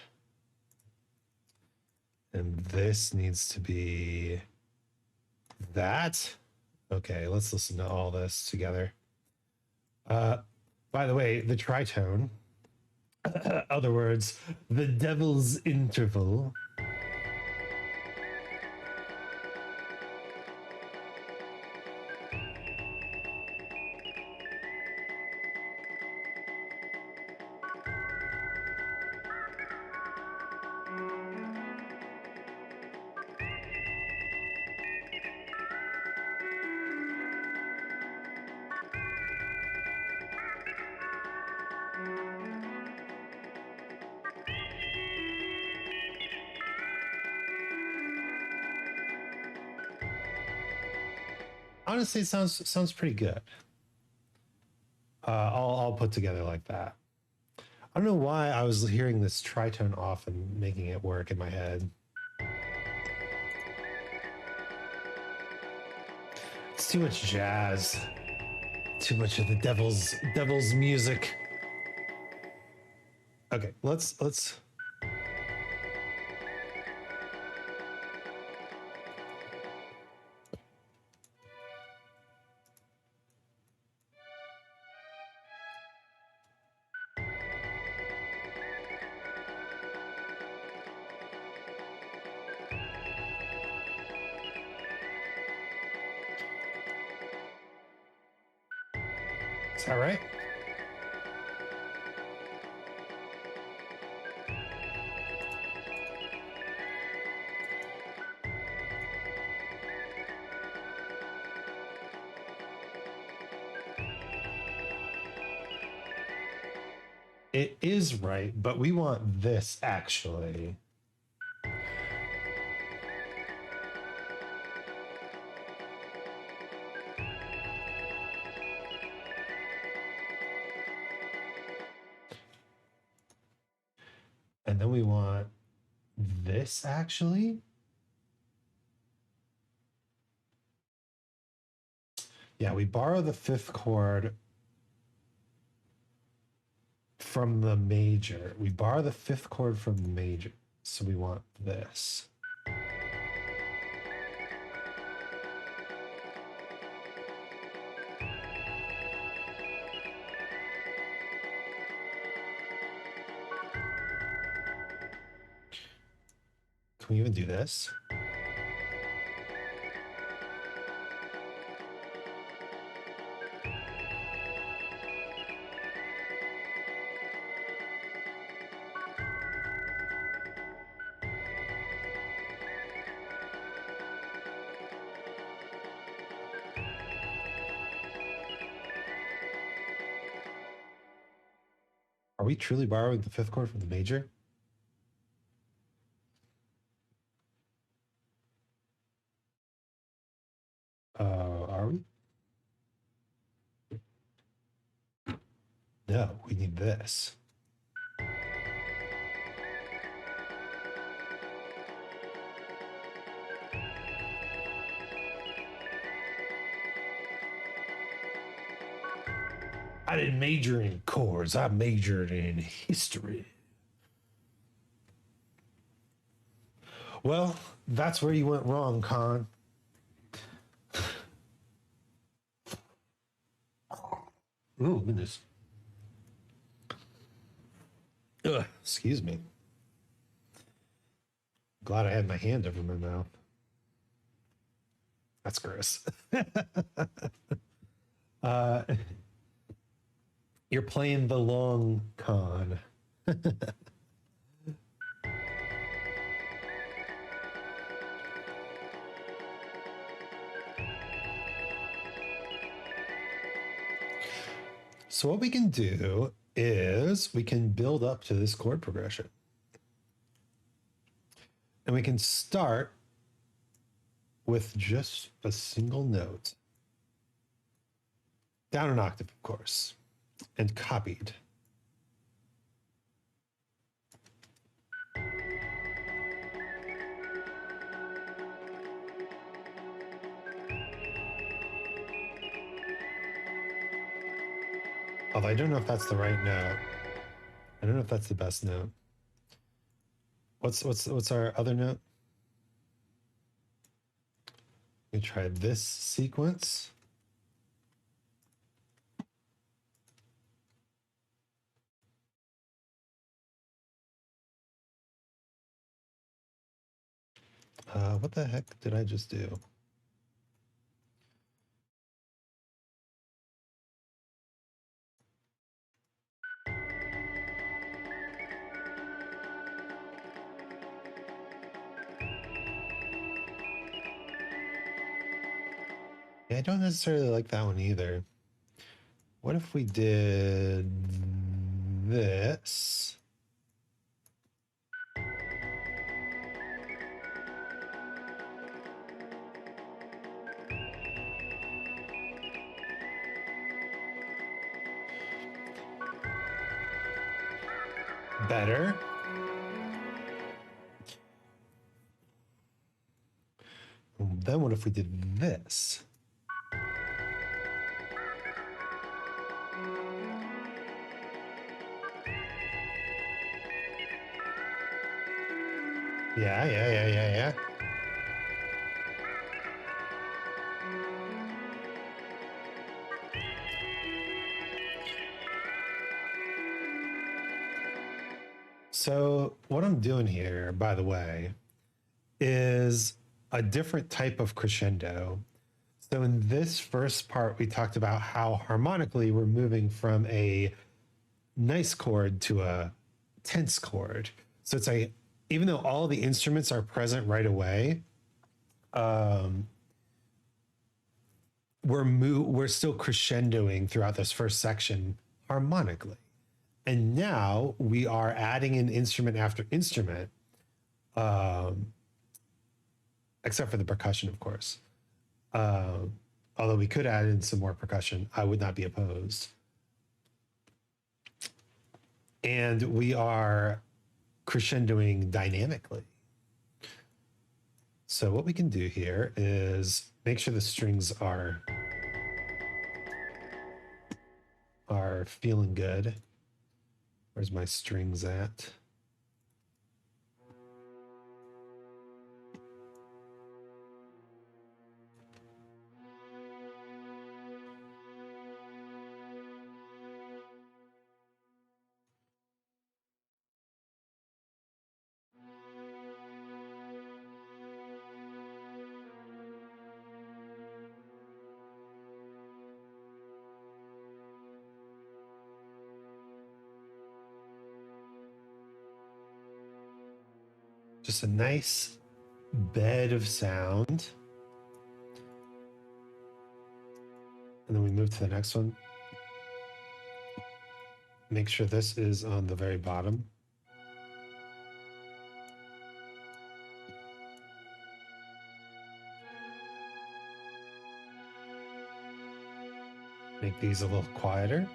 And this needs to be that. Okay, let's listen to all this together. By the way, the tritone, other words, the devil's interval. Honestly, it sounds pretty good. All put together like that. I don't know why I was hearing this tritone off and making it work in my head. It's too much jazz. Too much of the devil's music. Okay, let's Is that right? It is right, but we want this actually. And then we want this actually. Yeah, we borrow the fifth chord from the major. We borrow the fifth chord from the major. So we want this. Can we even do this? Are we truly borrowing the fifth chord from the major? Are we? No, we need this. I didn't major in chords. I majored in history. Well, that's where you went wrong, Con. Oh, goodness. Ugh, excuse me. Glad I had my hand over my mouth. That's gross. uh, you're playing the long con. So what we can do is we can build up to this chord progression. And we can start with just a single note. Down an octave, of course, and copied. Although I don't know if that's the right note. I don't know if that's the best note. What's our other note? We try this sequence. What the heck did I just do? Yeah, I don't necessarily like that one either. What if we did this? Better. Then what if we did this? Yeah. So what I'm doing here, by the way, is a different type of crescendo. So in this first part, we talked about how harmonically we're moving from a nice chord to a tense chord. So it's a, even though all the instruments are present right away, we're still crescendoing throughout this first section harmonically. And now we are adding in instrument after instrument, except for the percussion, of course. Although we could add in some more percussion, I would not be opposed. And we are crescendoing dynamically. So what we can do here is make sure the strings are feeling good. Where's my strings at? Just a nice bed of sound. And then we move to the next one. make sure this is on the very bottom. Make these a little quieter.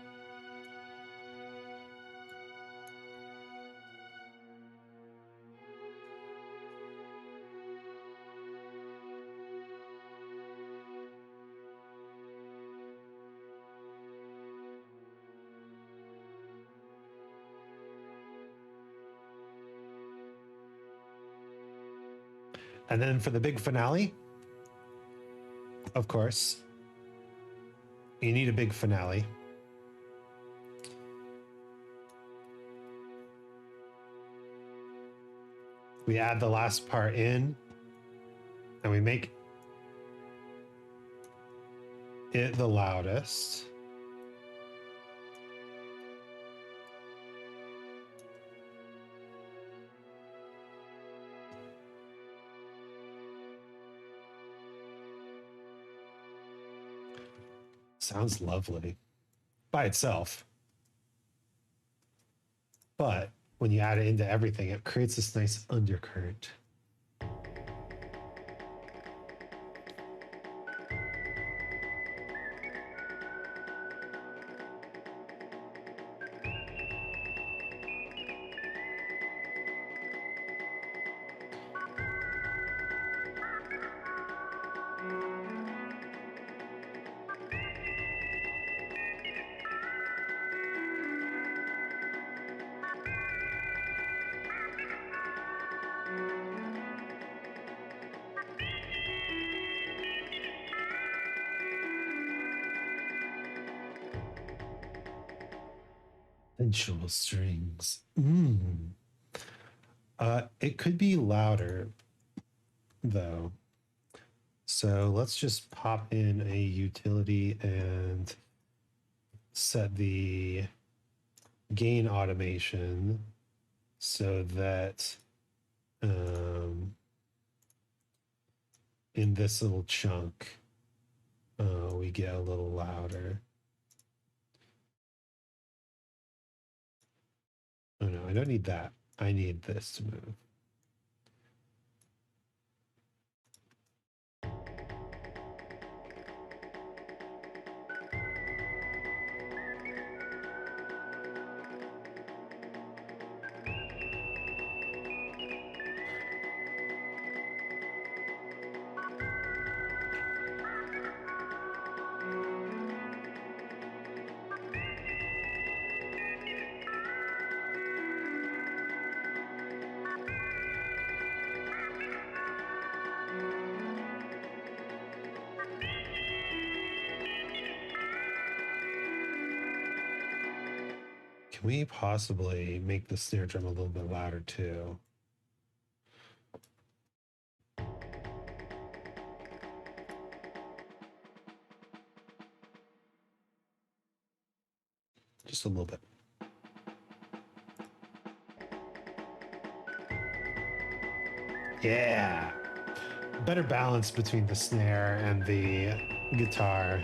And then for the big finale, of course, you need a big finale. We add the last part in and we make it the loudest. Sounds lovely by itself. But when you add it into everything, it creates this nice undercurrent. Sensual strings. It could be louder, though. So let's just pop in a utility and set the gain automation so that in this little chunk, we get a little louder. Oh no, I don't need that. I need this to move. Can we possibly make the snare drum a little bit louder too? Just a little bit. Yeah. Better balance between the snare and the guitar.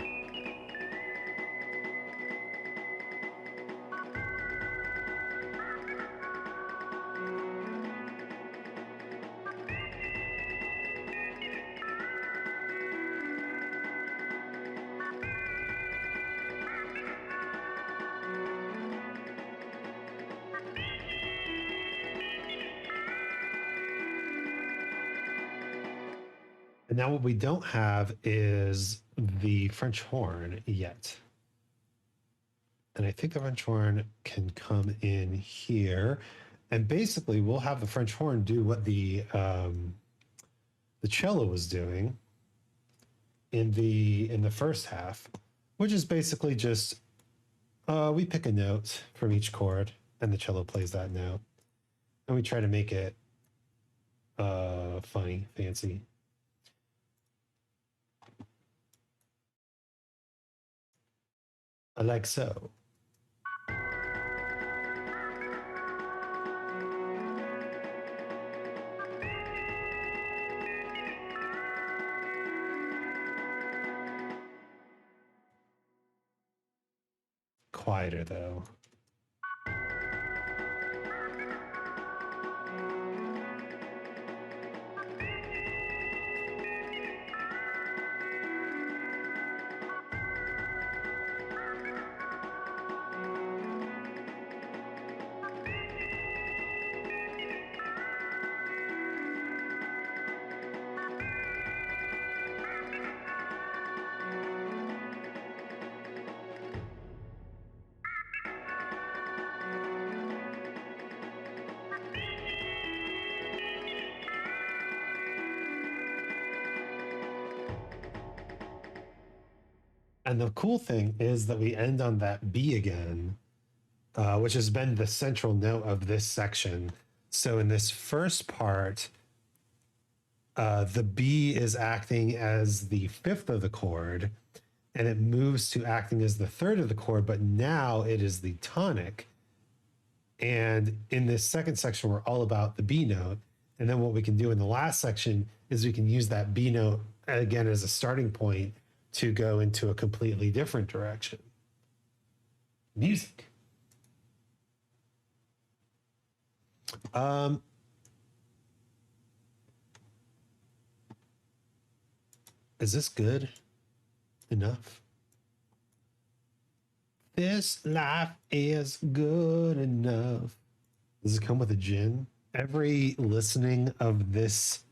And now what we don't have is the French horn yet. And I think the French horn can come in here. And basically we'll have the French horn do what the cello was doing in the first half, which is basically just we pick a note from each chord and the cello plays that note. And we try to make it funny, fancy. Like so. Quieter though. And the cool thing is that we end on that B again, which has been the central note of this section. So in this first part, the B is acting as the fifth of the chord, and it moves to acting as the third of the chord, but now it is the tonic. And in this second section, we're all about the B note. And then what we can do in the last section is we can use that B note again as a starting point to go into a completely different direction. Music. Is this good enough? This life is good enough. Does it come with a gin? Every listening of this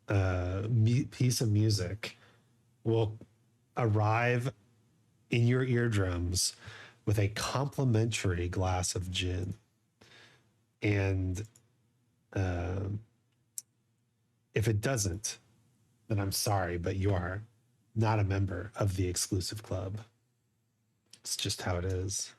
piece of music will arrive in your eardrums with a complimentary glass of gin. And if it doesn't, then I'm sorry, but you are not a member of the exclusive club. It's just how it is.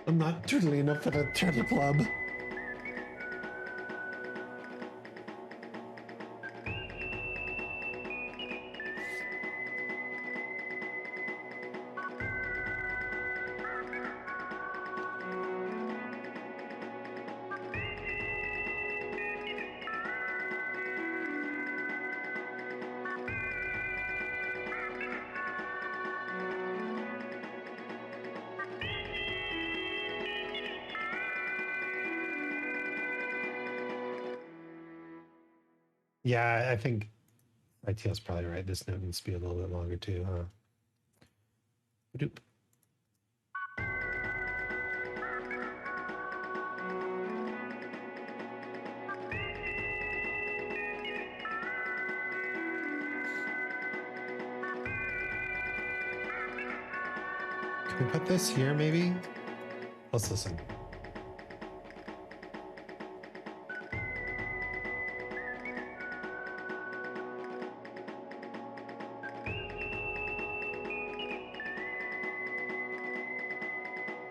I'm not turtly enough for the turtle club. Yeah, I think ITL's probably right. This note needs to be a little bit longer too, huh? Doop. Can we put this here maybe? Let's listen.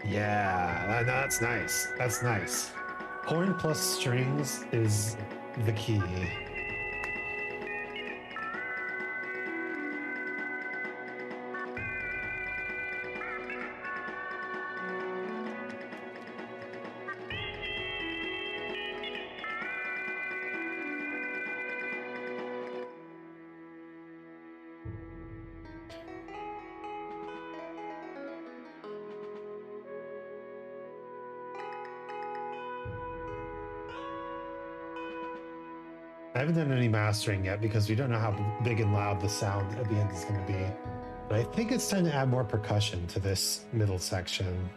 Yeah, that's nice. That's nice. Horn plus strings is the key. I haven't done any mastering yet because we don't know how big and loud the sound at the end is going to be. But I think it's time to add more percussion to this middle section.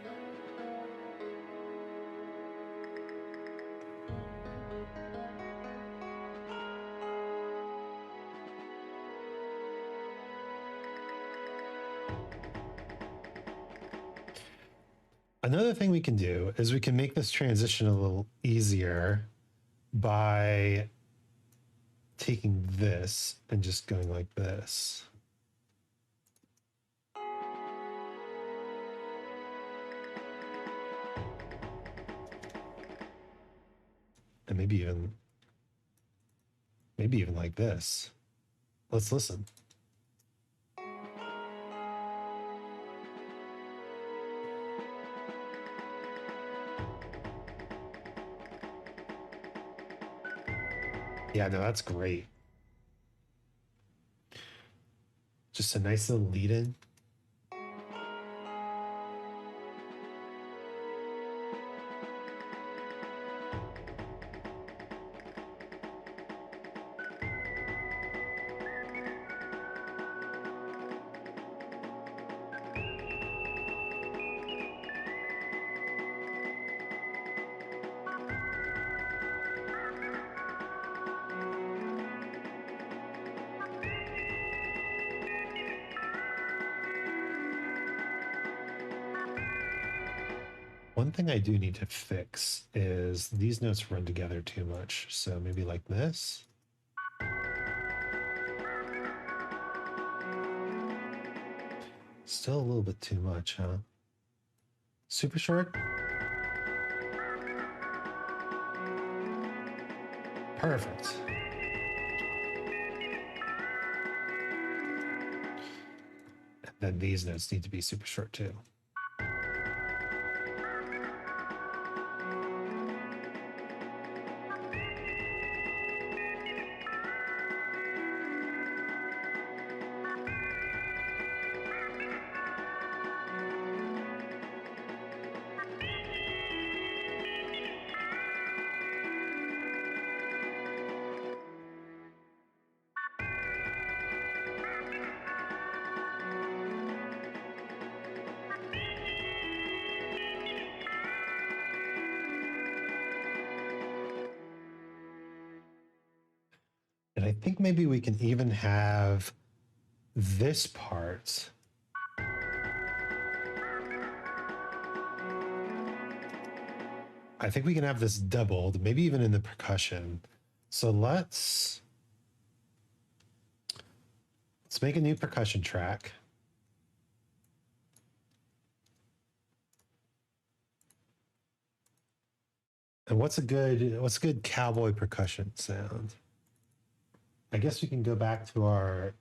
Another thing we can do is we can make this transition a little easier by taking this and just going like this. And maybe even like this. Let's listen. Yeah, no, that's great. Just a nice little lead in. One thing I do need to fix is these notes run together too much. So maybe like this. Still a little bit too much, huh? Super short? Perfect. And then these notes need to be super short too. And I think maybe we can even have this part. I think we can have this doubled, maybe even in the percussion. So let's make a new percussion track. And what's a good cowboy percussion sound? I guess we can go back to our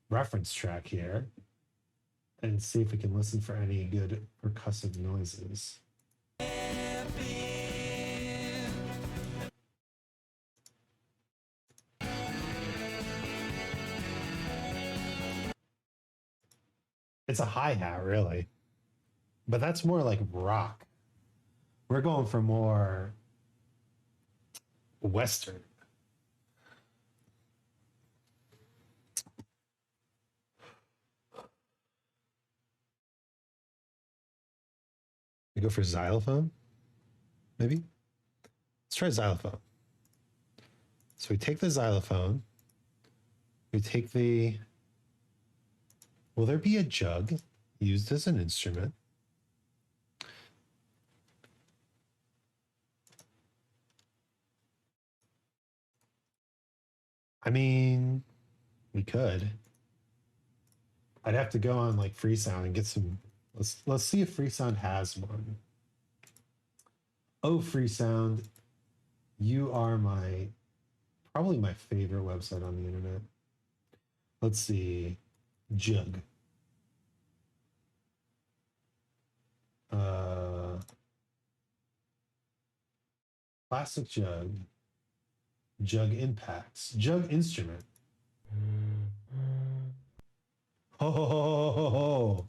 reference track here and see if we can listen for any good percussive noises. It's a hi-hat, really. But that's more like rock. We're going for more Western. We go for xylophone, maybe? Let's try xylophone. So we take the xylophone. We take the... Will there be a jug used as an instrument? I mean, we could. I'd have to go on like Freesound and get some. Let's see if Freesound has one. Oh, Freesound, you are probably my favorite website on the internet. Let's see, jug. Classic jug impacts, jug instrument. Ho ho ho ho ho.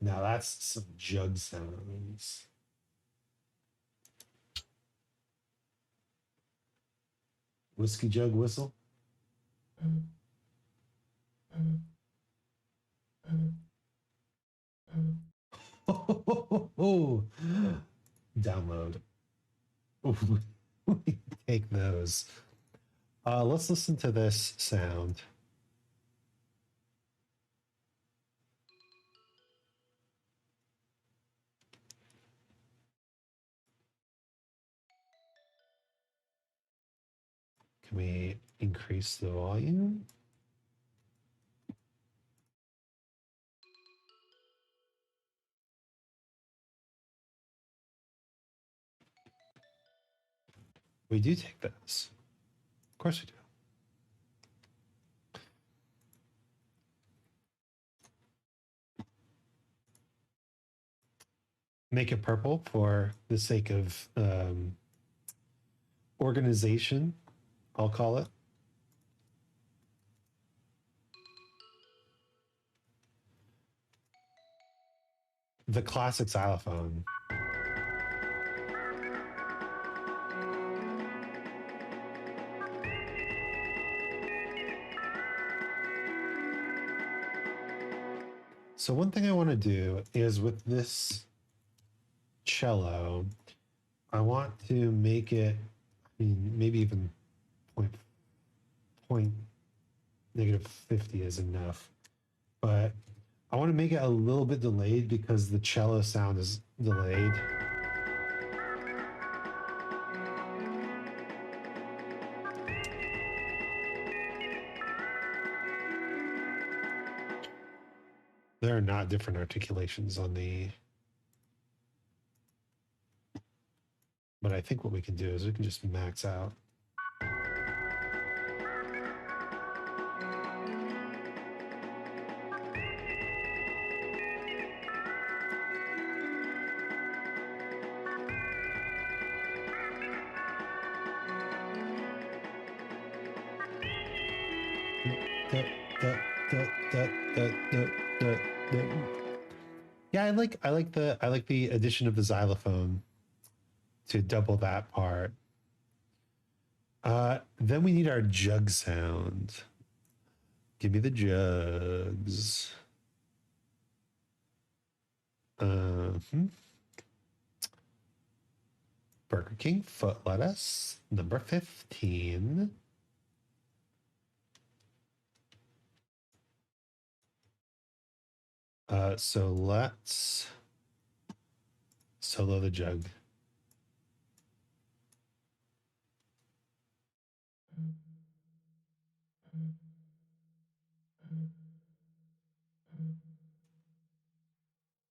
Now that's some jug sounds. Whiskey jug whistle. Download. We take those. Let's listen to this sound. Can we increase the volume? We do take those. Of course we do. Make it purple for the sake of organization, I'll call it. The classic xylophone. So one thing I want to do is with this cello, I want to make it, I mean, maybe even point negative 50 is enough, but I want to make it a little bit delayed because the cello sound is delayed. There are not different articulations on the, but I think what we can do is we can just max out. Yeah, I like the addition of the xylophone to double that part. Then we need our jug sound. Give me the jugs. Burger King foot lettuce, number 15. So let's solo the jug.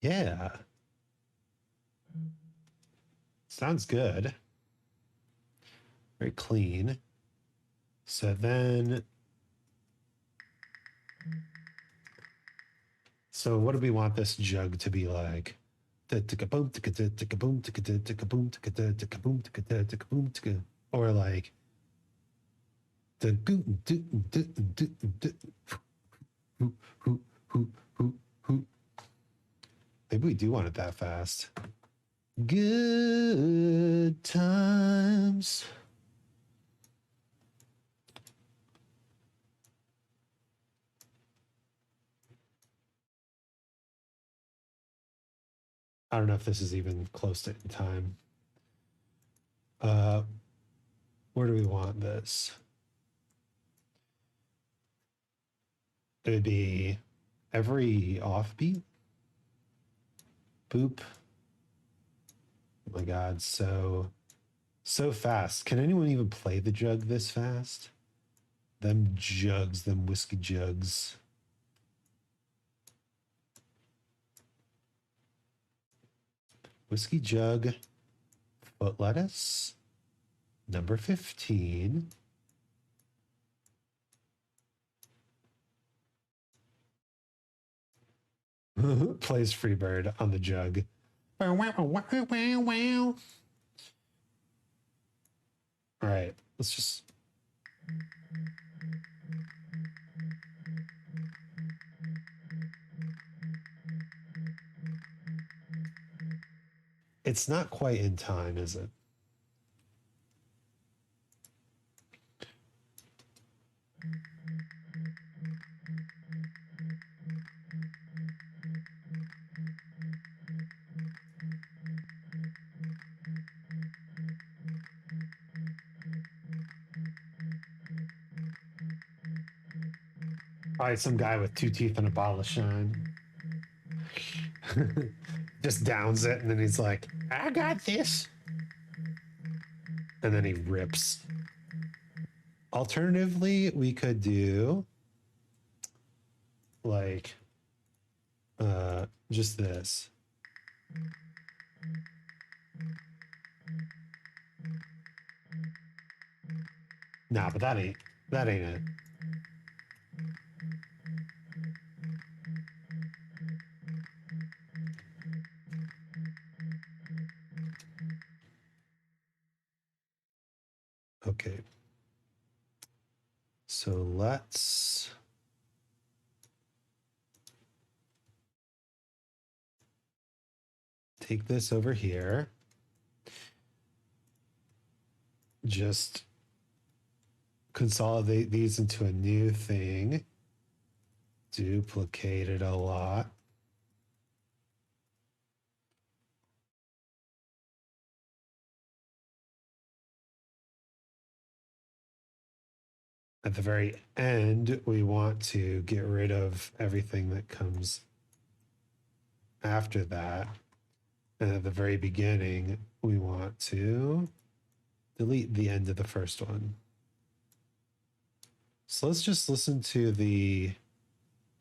Yeah. Sounds good. Very clean. So then, so what do we want this jug to be like? Or like maybe we do want it that fast. Good times. I don't know if this is even close to in time. Where do we want this? It would be every offbeat. Boop. Oh my God, so fast. Can anyone even play the jug this fast? Them jugs, them whiskey jugs. Whiskey jug, foot lettuce, number 15. Plays Freebird on the jug. All right, let's just. It's not quite in time, is it? Probably some guy with 2 teeth and a bottle of shine. Just downs it, and then he's like, I got this. And then he rips. Alternatively, we could do like just this. Nah, but that ain't it. Okay. So let's take this over here. Just consolidate these into a new thing. Duplicate it a lot. At the very end, we want to get rid of everything that comes after that. And at the very beginning, we want to delete the end of the first one. So let's just listen to the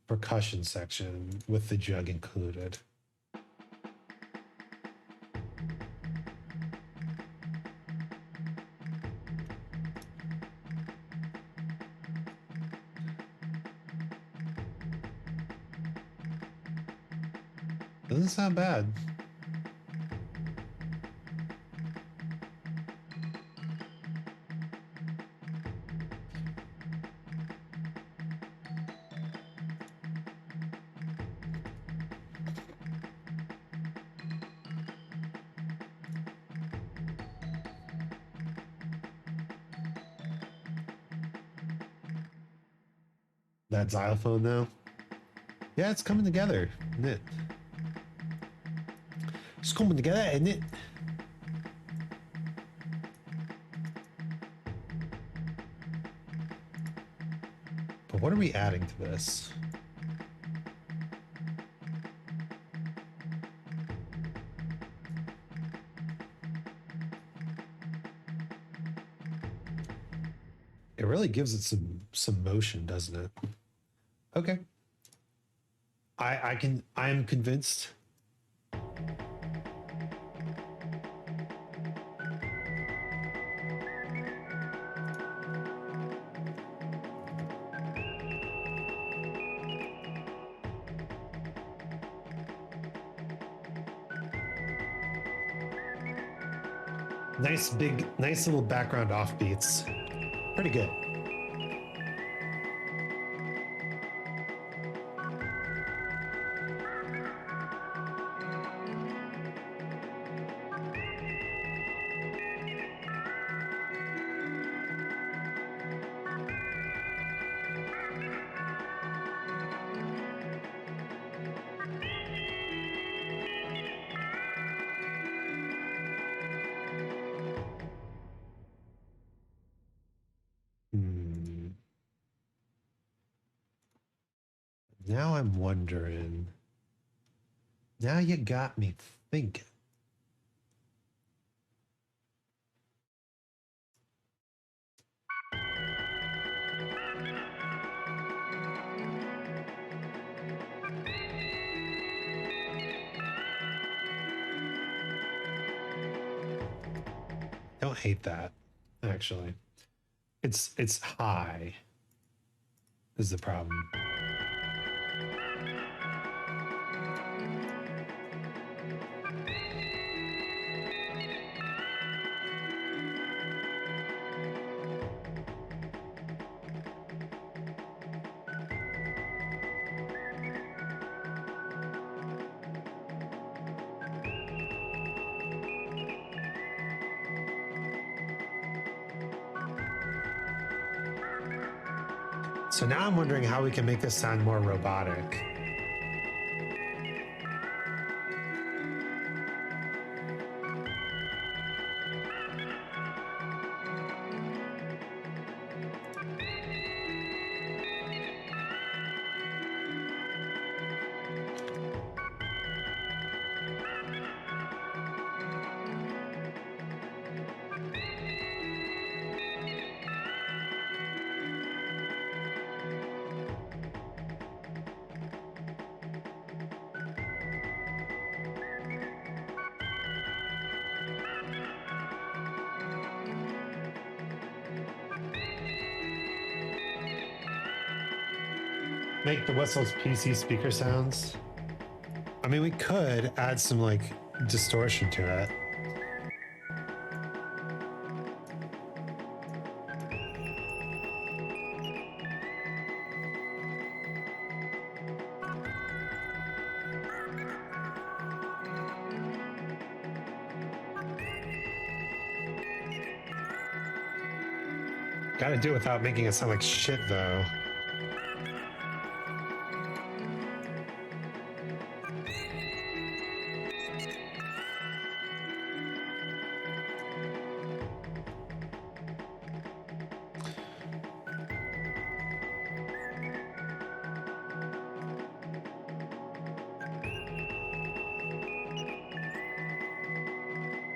percussion section with the jug included. Doesn't sound bad. That xylophone though. Yeah, it's coming together, isn't it? It's coming together, isn't it? But what are we adding to this? It really gives it some motion, doesn't it? Okay. I'm convinced. Nice little background offbeats. Pretty good. Now I'm wondering. Now you got me thinking. Don't hate that, actually. It's high is the problem. So now I'm wondering how we can make this sound more robotic. Make the whistles PC speaker sounds. I mean, we could add some like distortion to it. Gotta do it without making it sound like shit, though.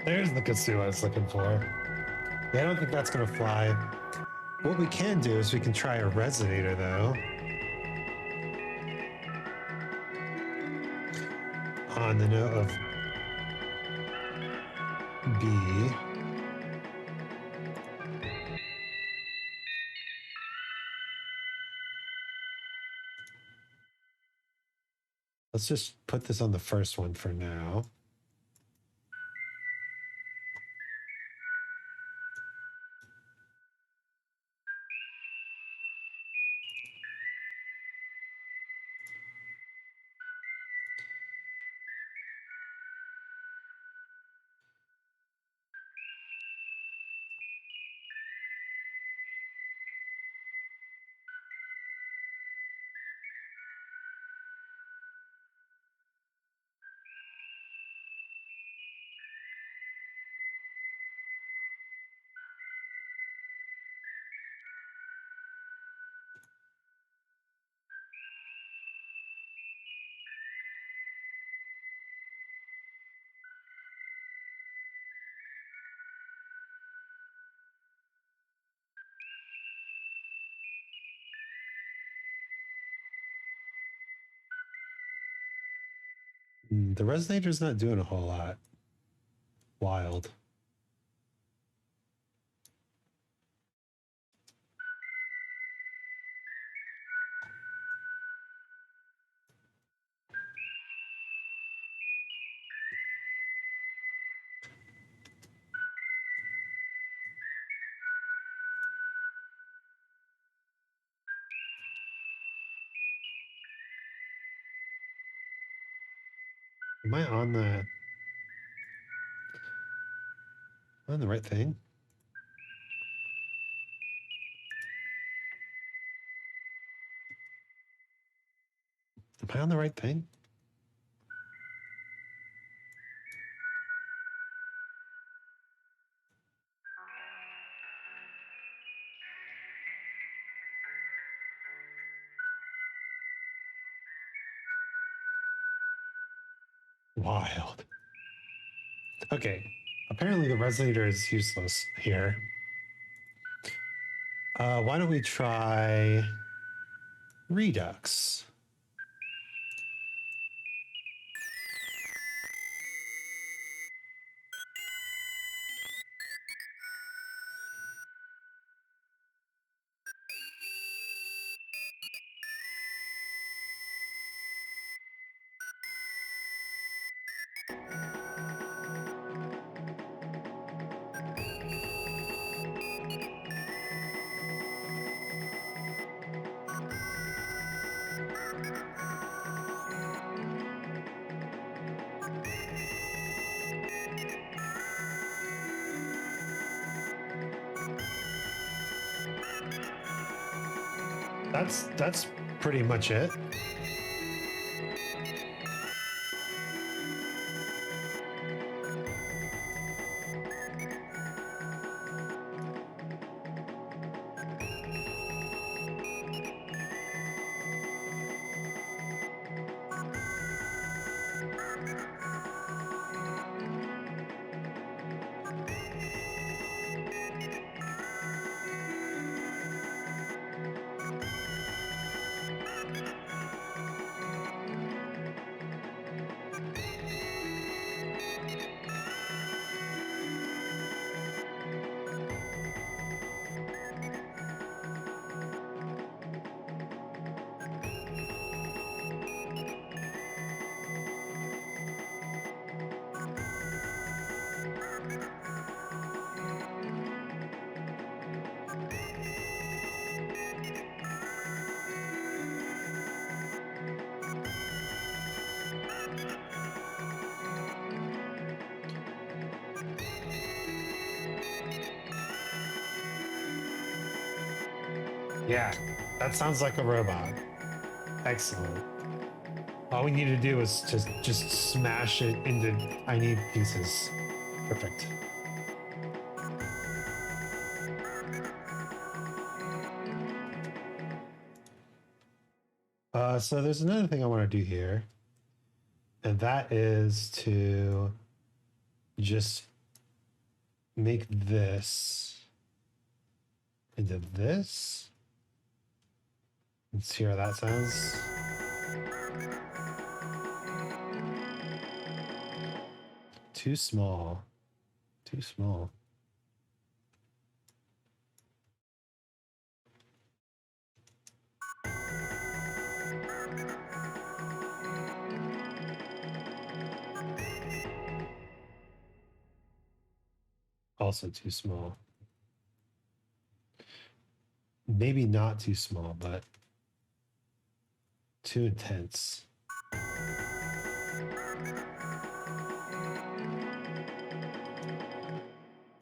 There's the Corceo I was looking for. Yeah, I don't think that's going to fly. What we can do is we can try a resonator, though. On the note of B. Let's just put this on the first one for now. The resonator's not doing a whole lot. Wild. Am I on the right thing? Am I on the right thing? Wild. Okay. Apparently the resonator is useless here. Why don't we try Redux? That's pretty much it. Yeah, that sounds like a robot. Excellent. All we need to do is just smash it into tiny pieces. Perfect. So there's another thing I want to do here, and that is to just make this into this. Let's hear how that sounds. Too small. Too small. Also too small. Maybe not too small, but too intense.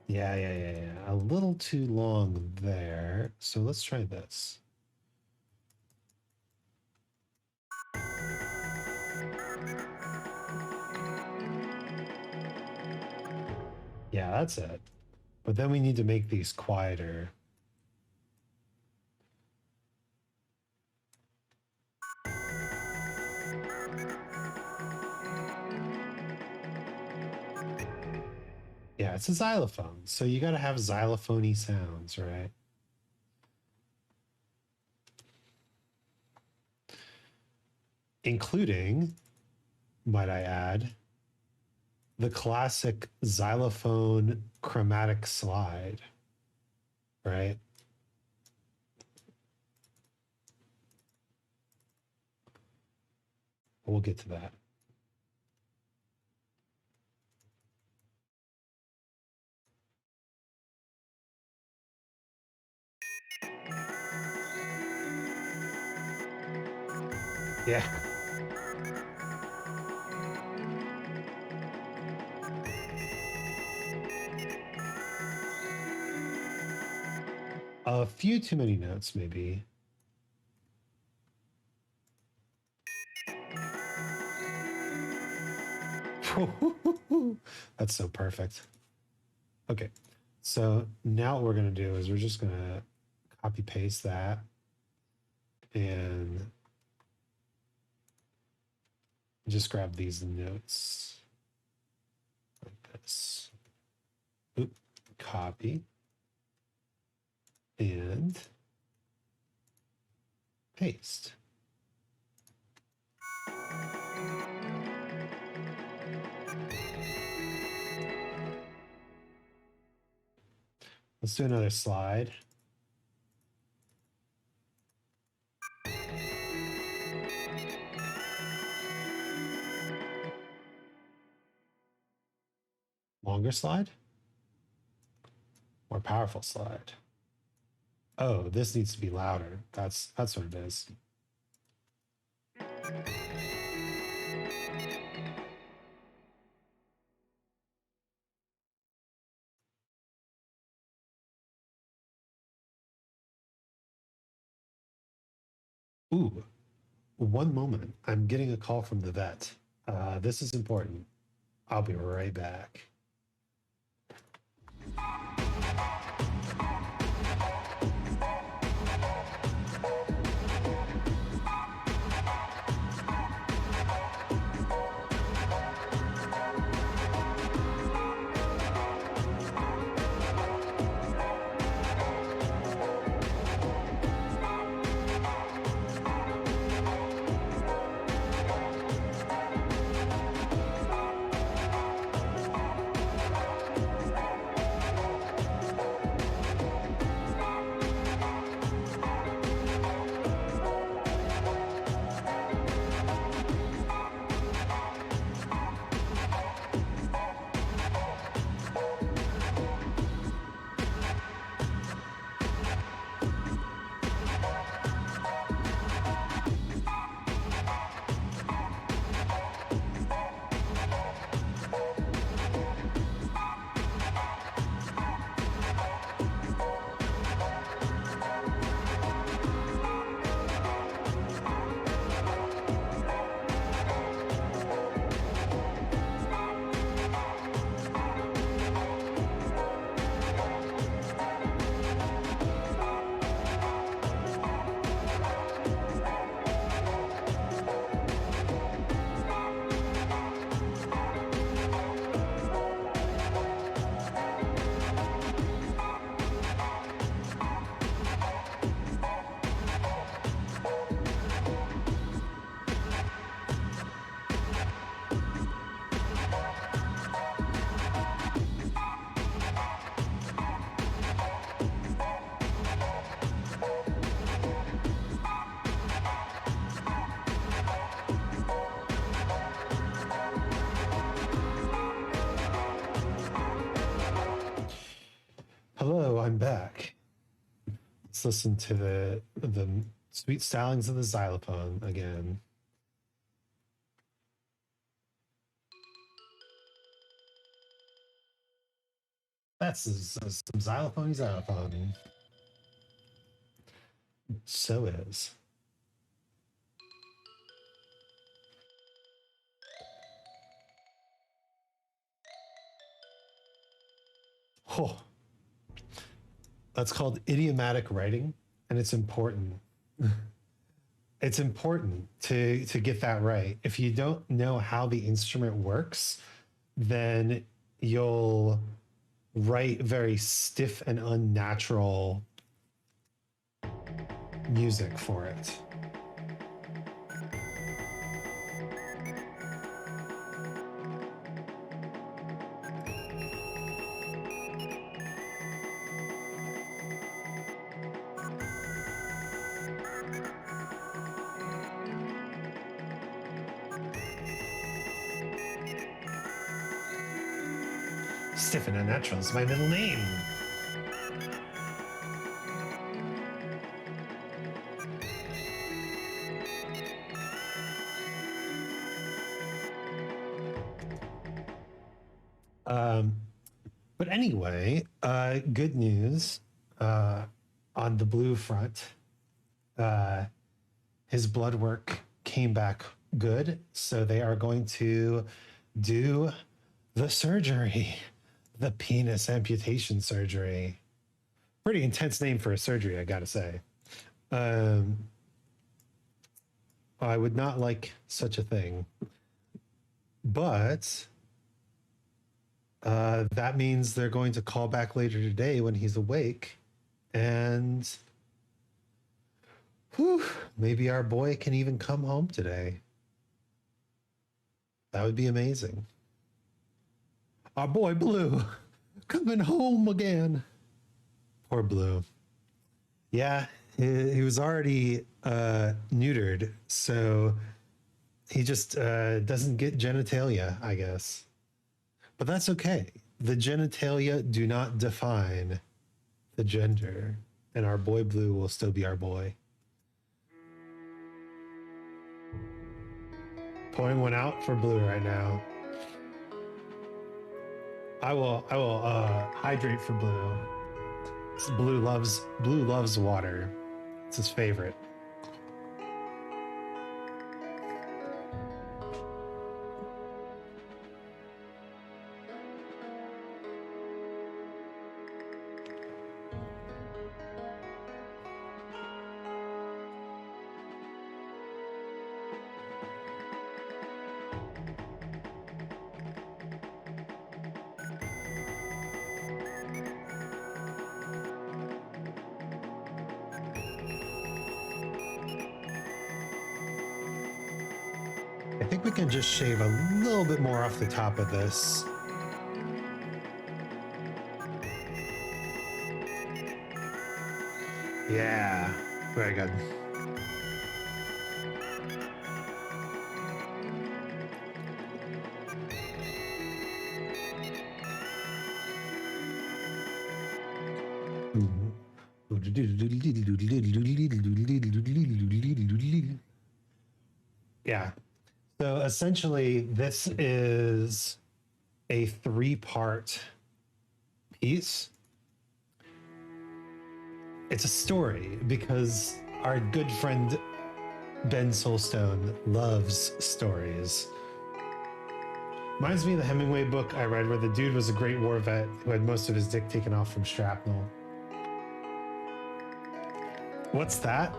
Yeah. A little too long there. So let's try this. Yeah, that's it. But then we need to make these quieter. Yeah, it's a xylophone. So you got to have xylophony sounds, right? Including, might I add, the classic xylophone chromatic slide, right? We'll get to that. Yeah. A few too many notes, maybe. That's so perfect. Okay. So now what we're going to do is we're just going to copy paste that and just grab these notes like this. Oop, copy and paste. Let's do another slide. Longer slide? More powerful slide. Oh, this needs to be louder. That's what it is. Ooh, one moment. I'm getting a call from the vet. This is important. I'll be right back. Let's listen to the sweet stylings of the xylophone again. That's some xylophone. So is. Oh, that's called idiomatic writing, and it's important. It's important to get that right. If you don't know how the instrument works, then you'll write very stiff and unnatural music for it. Stiff and unnatural is my middle name. But anyway, good news on the blue front. His blood work came back good, so they are going to do the surgery, the penis amputation surgery. Pretty intense name for a surgery, I gotta say. I would not like such a thing, but that means they're going to call back later today when he's awake, and whew, maybe our boy can even come home today. That would be amazing. Our boy Blue coming home again. Poor Blue. Yeah, he was already neutered, so he just doesn't get genitalia, I guess. But that's okay. The genitalia do not define the gender, and our boy Blue will still be our boy. Pouring one out for Blue right now. I will hydrate for Blue. Blue loves water. It's his favorite. I think we can just shave a little bit more off the top of this. Yeah, very good. Yeah. So essentially, this is a 3-part piece. It's a story because our good friend Ben Solstone loves stories. Reminds me of the Hemingway book I read where the dude was a great war vet who had most of his dick taken off from shrapnel. What's that?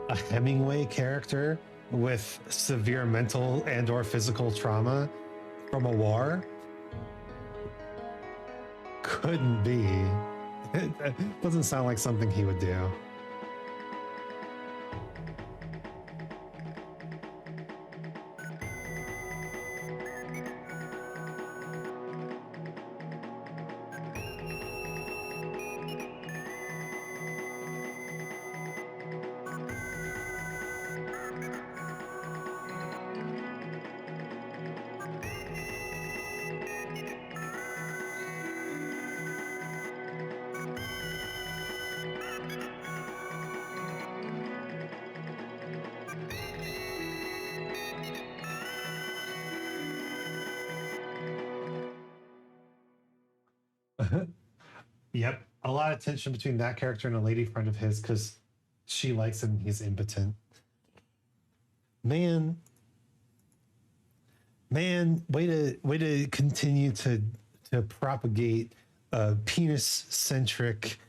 A Hemingway character with severe mental and or physical trauma from a war? Couldn't be. It doesn't sound like something he would do. Yep. A lot of tension between that character and a lady friend of his because she likes him. He's impotent. Man, way to continue to propagate a penis centric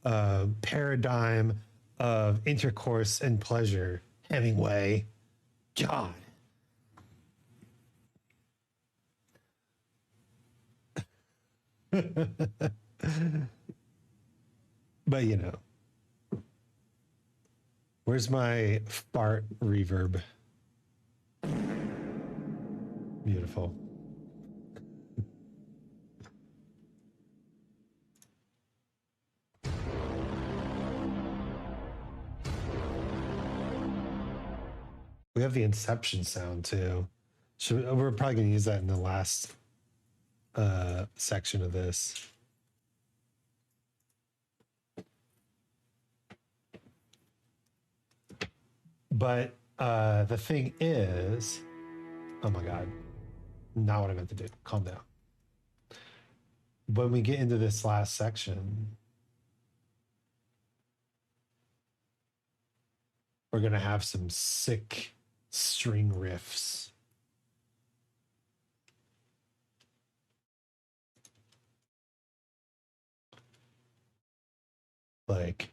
paradigm of intercourse and pleasure. Hemingway, God. But you know, where's my fart reverb? Beautiful. We have the Inception sound too. We're probably going to use that in the last section of this. But the thing is, oh my God, not what I meant to do. Calm down. When we get into this last section, we're going to have some sick string riffs. Like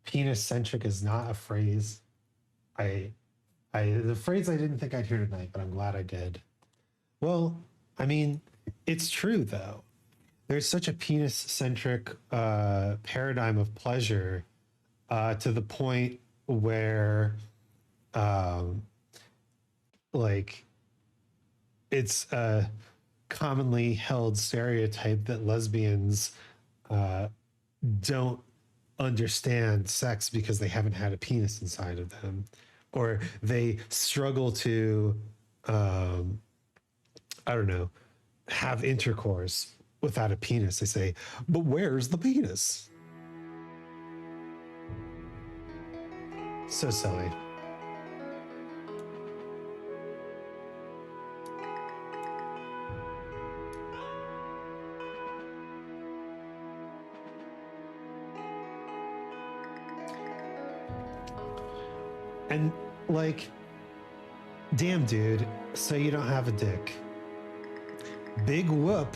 penis centric is not a phrase. The phrase I didn't think I'd hear tonight, but I'm glad I did. Well, I mean, it's true though. There's such a penis centric paradigm of pleasure to the point where, like, it's a commonly held stereotype that lesbians don't understand sex because they haven't had a penis inside of them, or they struggle to, I don't know, have intercourse without a penis. They say, but where's the penis? So silly. And like, damn, dude, so you don't have a dick. Big whoop.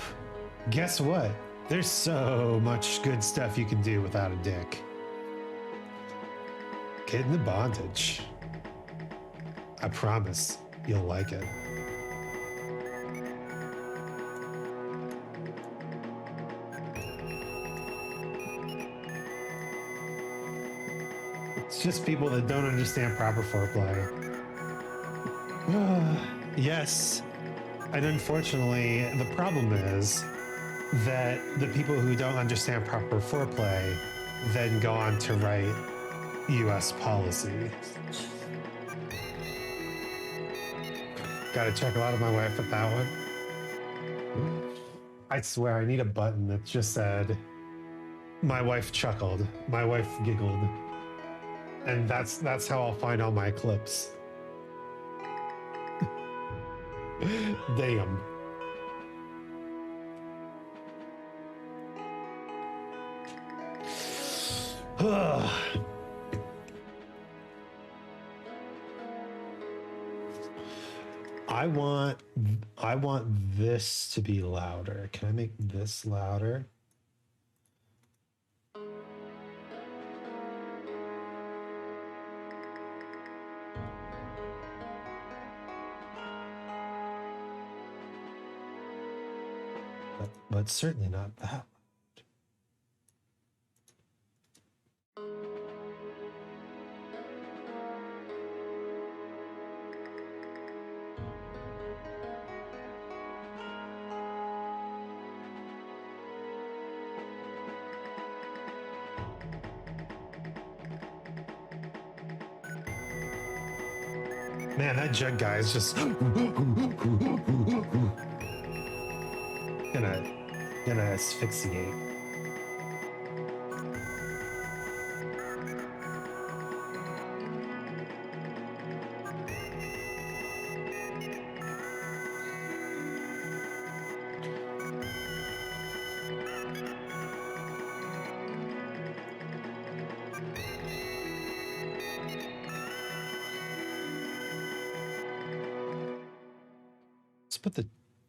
Guess what? There's so much good stuff you can do without a dick. Get into bondage. I promise you'll like it. It's just people that don't understand proper foreplay. Yes. And unfortunately, the problem is that the people who don't understand proper foreplay then go on to write US policy. Gotta check a lot of my wife with that one. I swear, I need a button that just said, my wife chuckled, my wife giggled. And that's how I'll find all my clips. Damn. I want this to be louder. Can I make this louder? But certainly not that. Man, that jug guy is just gonna asphyxiate.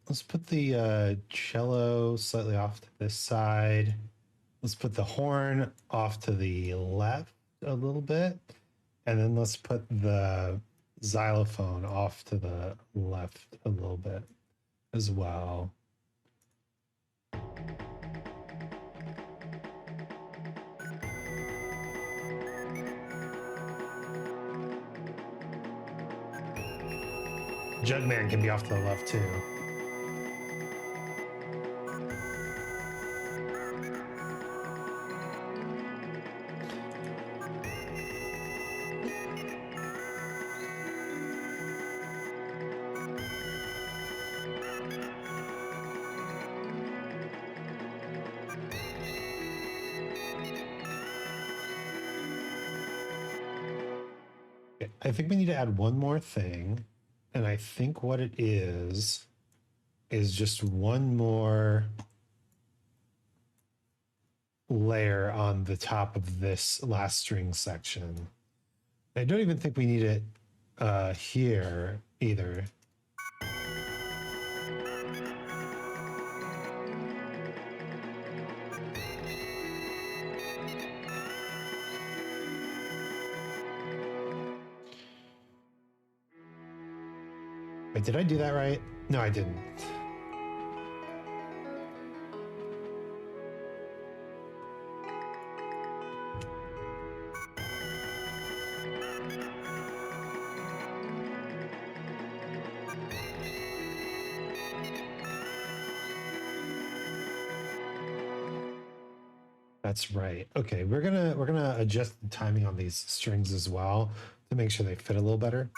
let's put the cello slightly off to this side. Let's put the horn off to the left a little bit, and then let's put the xylophone off to the left a little bit as well. Jugman can be off to the left too. I think we need to add one more thing. And I think what it is just one more layer on the top of this last string section. I don't even think we need it here either. Wait, did I do that right? No, I didn't. That's right. Okay, we're gonna adjust the timing on these strings as well to make sure they fit a little better.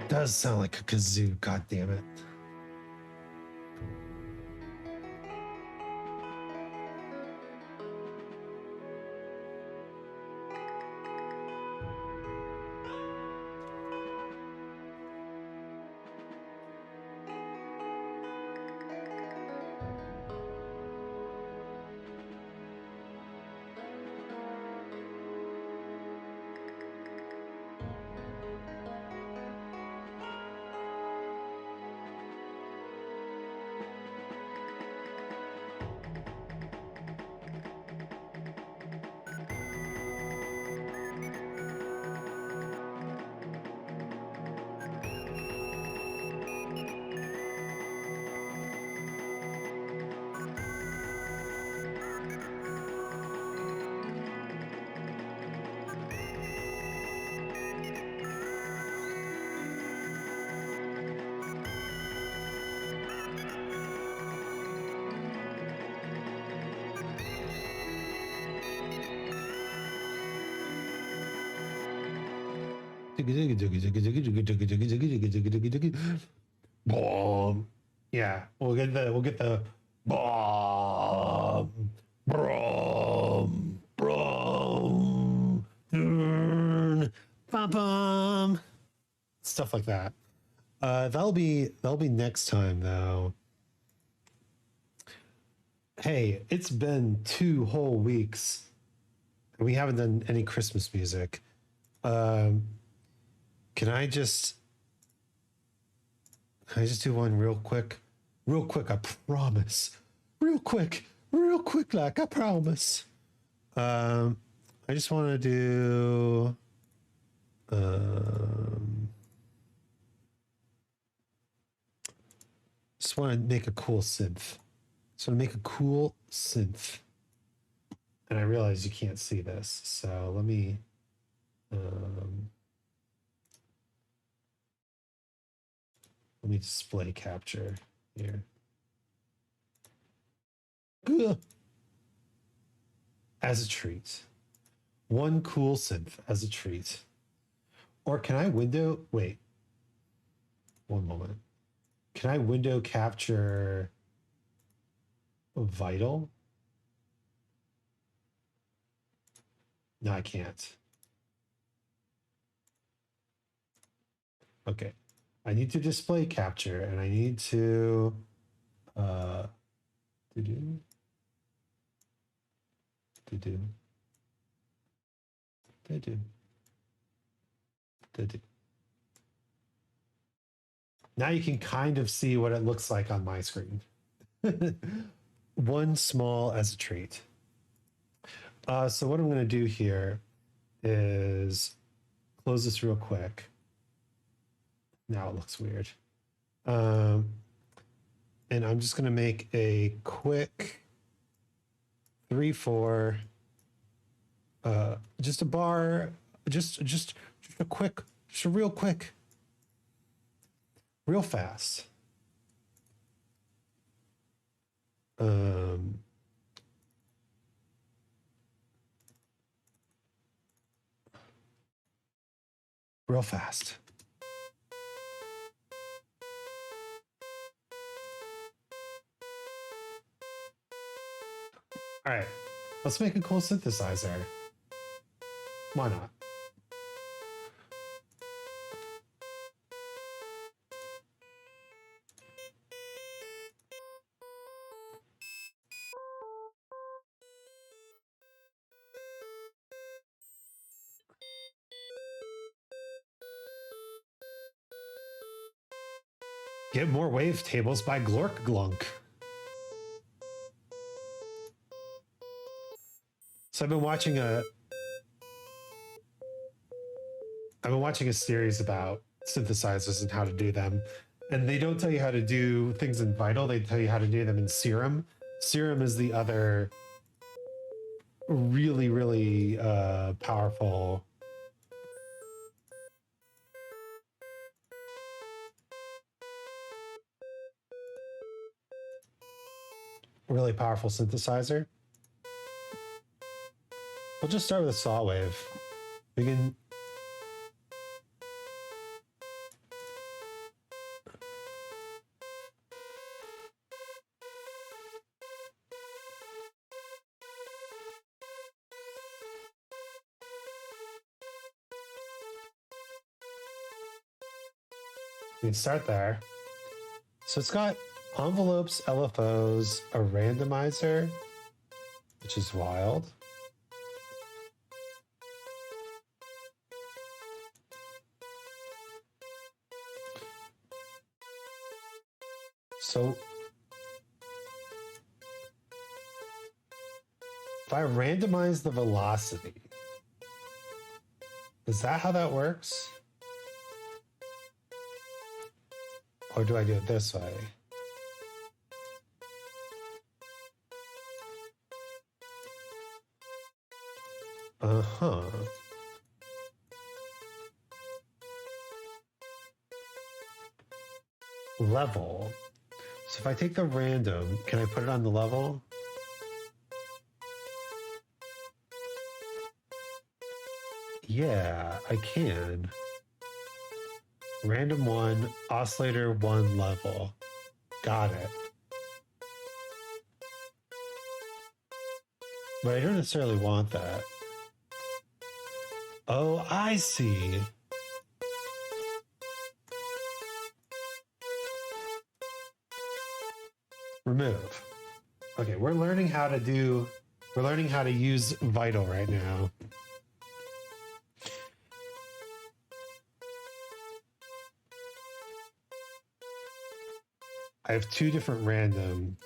Does sound like a kazoo, god damn it. Boom. Yeah, we'll get the boom, brum, brum, bum, bum, stuff like that. That'll be next time though. Hey, it's been 2 whole weeks. We haven't done any Christmas music. Can I just Can I just do one real quick? Real quick, I promise. Real quick, like I promise. I just want to do. Just want to make a cool synth. So to make a cool synth, and I realize you can't see this, so let me. Let me display capture here. Ugh. As a treat. One cool synth as a treat. Or can I window? Wait. One moment. Can I window capture Vital? No, I can't. Okay. I need to display capture and I need to do. Now you can kind of see what it looks like on my screen. One small as a treat. So what I'm going to do here is close this real quick. Now it looks weird. And I'm just going to make a quick 3/4. Just a bar. Just a quick. Just a real quick. Real fast. Real fast. All right, let's make a cool synthesizer. Why not? Get more wavetables by Glork Glunk. So I've been watching a series about synthesizers and how to do them. And they don't tell you how to do things in Vital, they tell you how to do them in Serum. Serum is the other really, really powerful synthesizer. We'll just start with a saw wave. We can start there. So it's got envelopes, LFOs, a randomizer, which is wild. So if I randomize the velocity, is that how that works? Or do I do it this way? Uh-huh. Level. So if I take the random, can I put it on the level? Yeah, I can. Random 1, oscillator 1 level. Got it. But I don't necessarily want that. Oh, I see. Remove. Okay, we're learning how to use Vital right now. I have two different random.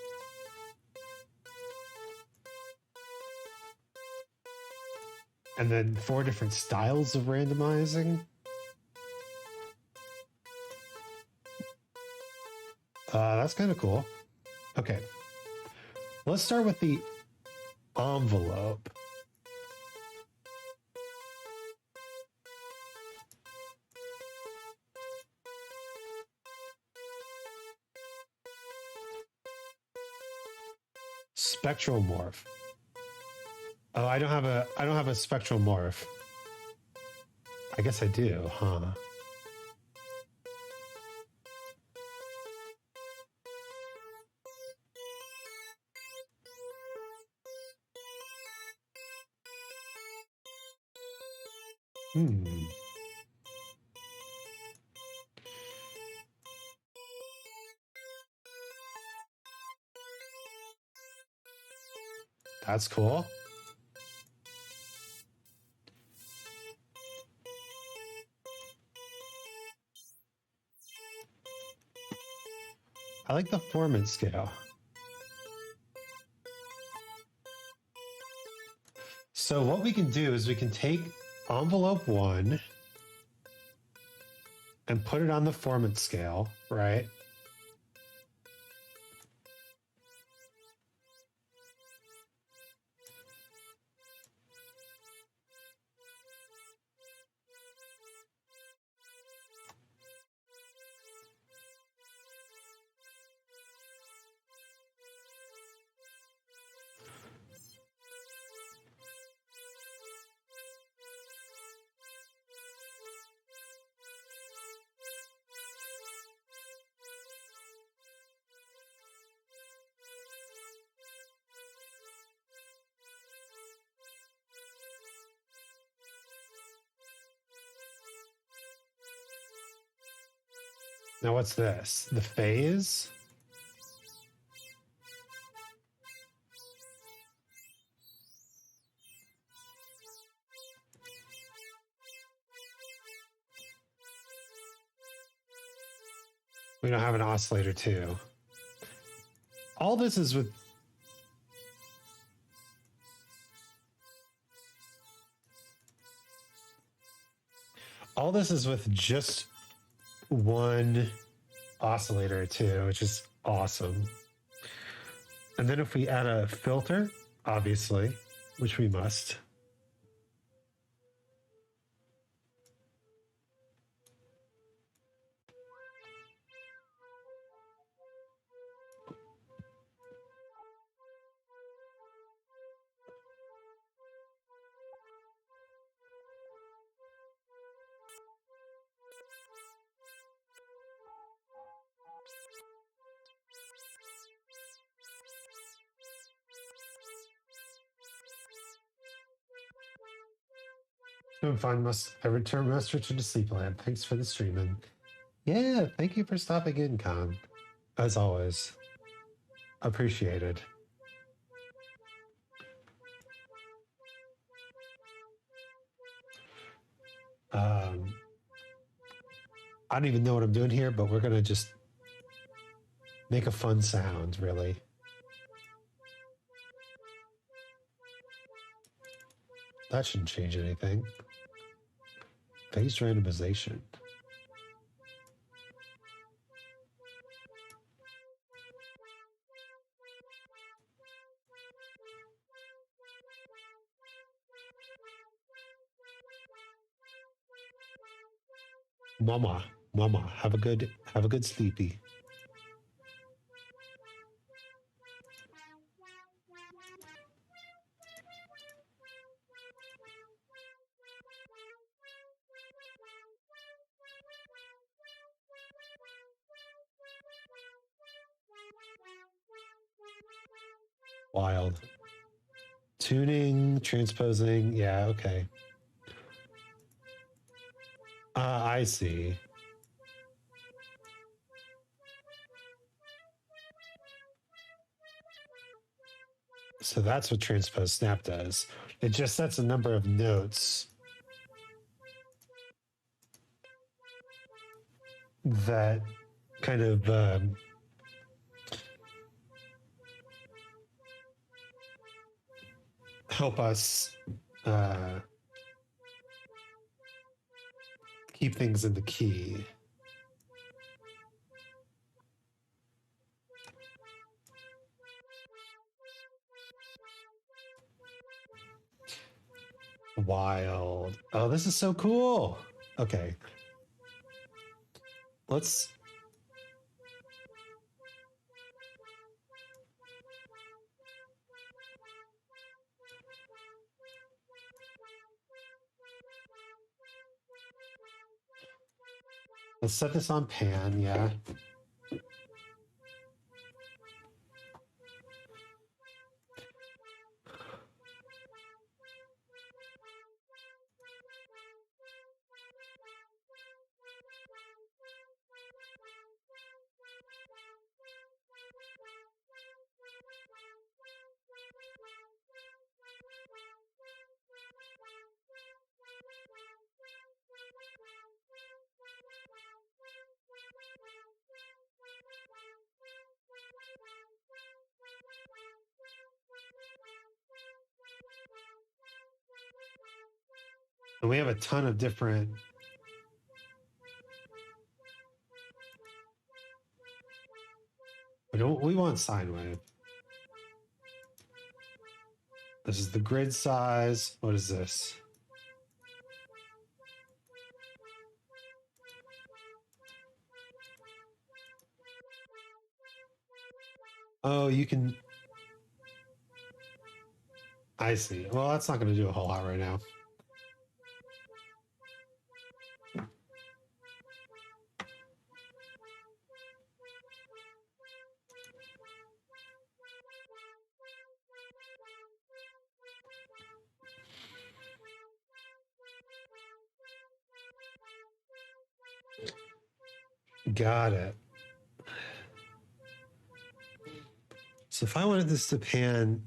And then four different styles of randomizing. That's kind of cool. Okay. Let's start with the envelope. Spectral morph. Oh, I don't have a spectral morph. I guess I do, huh? Hmm. That's cool. I like the formant scale. So what we can do is we can take envelope 1 and put it on the formant scale, right? Now what's this? The phase? We don't have an oscillator too. All this is with just one oscillator too, which is awesome. And then if we add a filter, obviously, which we must. Doing fine, I return master to the sleep lab. Thanks for the streaming. Yeah, thank you for stopping in, Con. As always. Appreciated. I don't even know what I'm doing here, but we're gonna just make a fun sound, really. That shouldn't change anything. Phase randomization. Mama, have a good sleepy. Wild. Tuning, transposing, yeah, okay. I see. So that's what transpose snap does. It just sets a number of notes that kind of help us keep things in the key. Wild. Oh, this is so cool. Okay. Let's set this on pan, yeah. And we have a ton of different. We want sine wave. This is the grid size. What is this? Oh, you can. I see. Well, that's not going to do a whole lot right now. Got it. So if I wanted this to pan.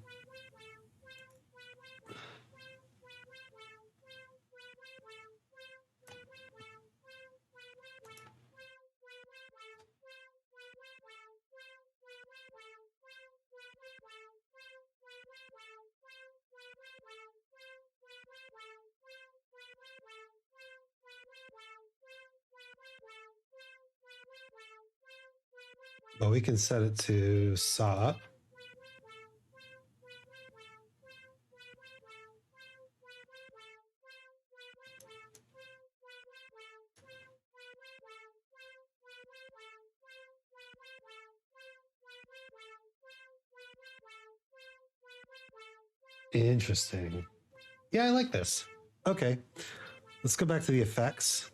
But we can set it to saw up. Interesting. Yeah, I like this. Okay. Let's go back to the effects.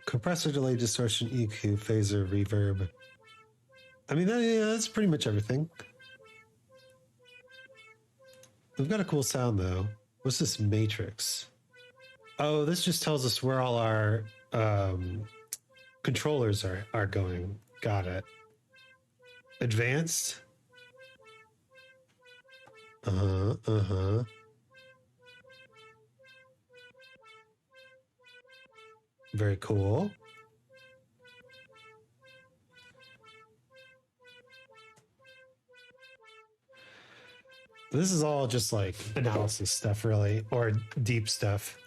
Compressor, delay, distortion, EQ, phaser, reverb. I mean, that's pretty much everything. We've got a cool sound, though. What's this matrix? Oh, this just tells us where all our controllers are going. Got it. Advanced. Uh-huh. Very cool. This is all just like analysis stuff, really, or deep stuff.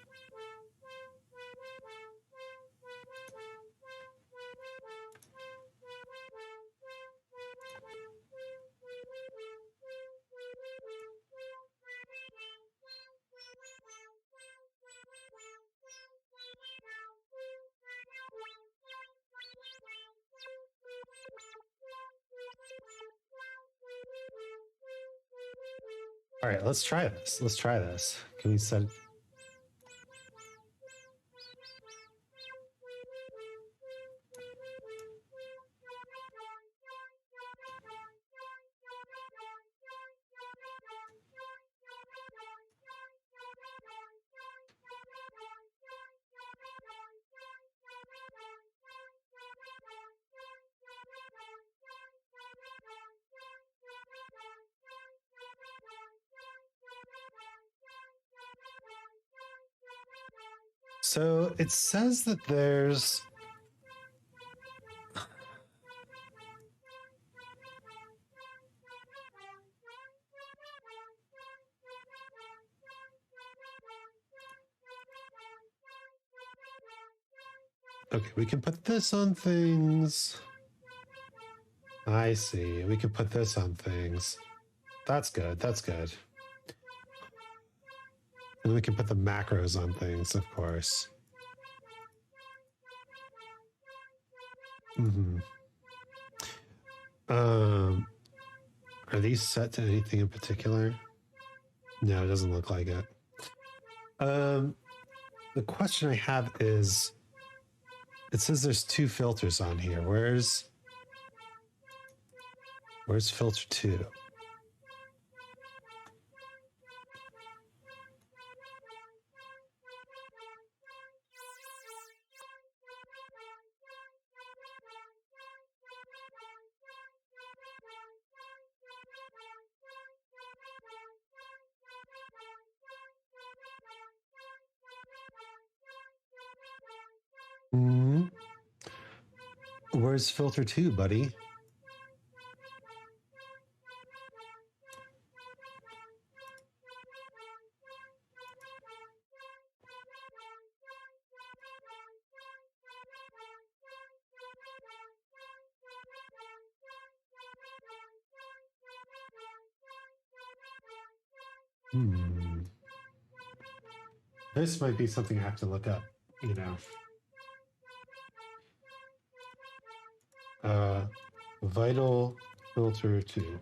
All right, let's try this. Let's try this. Can we set? So it says that there's Okay, we can put this on things. I see. We can put this on things. That's good. That's good. And we can put the macros on things, of course. Mm-hmm. Are these set to anything in particular? No, it doesn't look like it. The question I have is, it says there's 2 filters on here. Where's filter 2? Hmm. Where's filter 2, buddy? This might be something I have to look up, you know. Vital filter 2.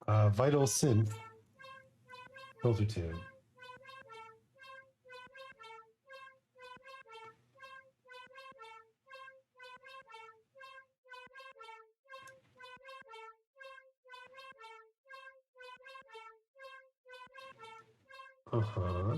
Vital synth filter 2. Uh-huh.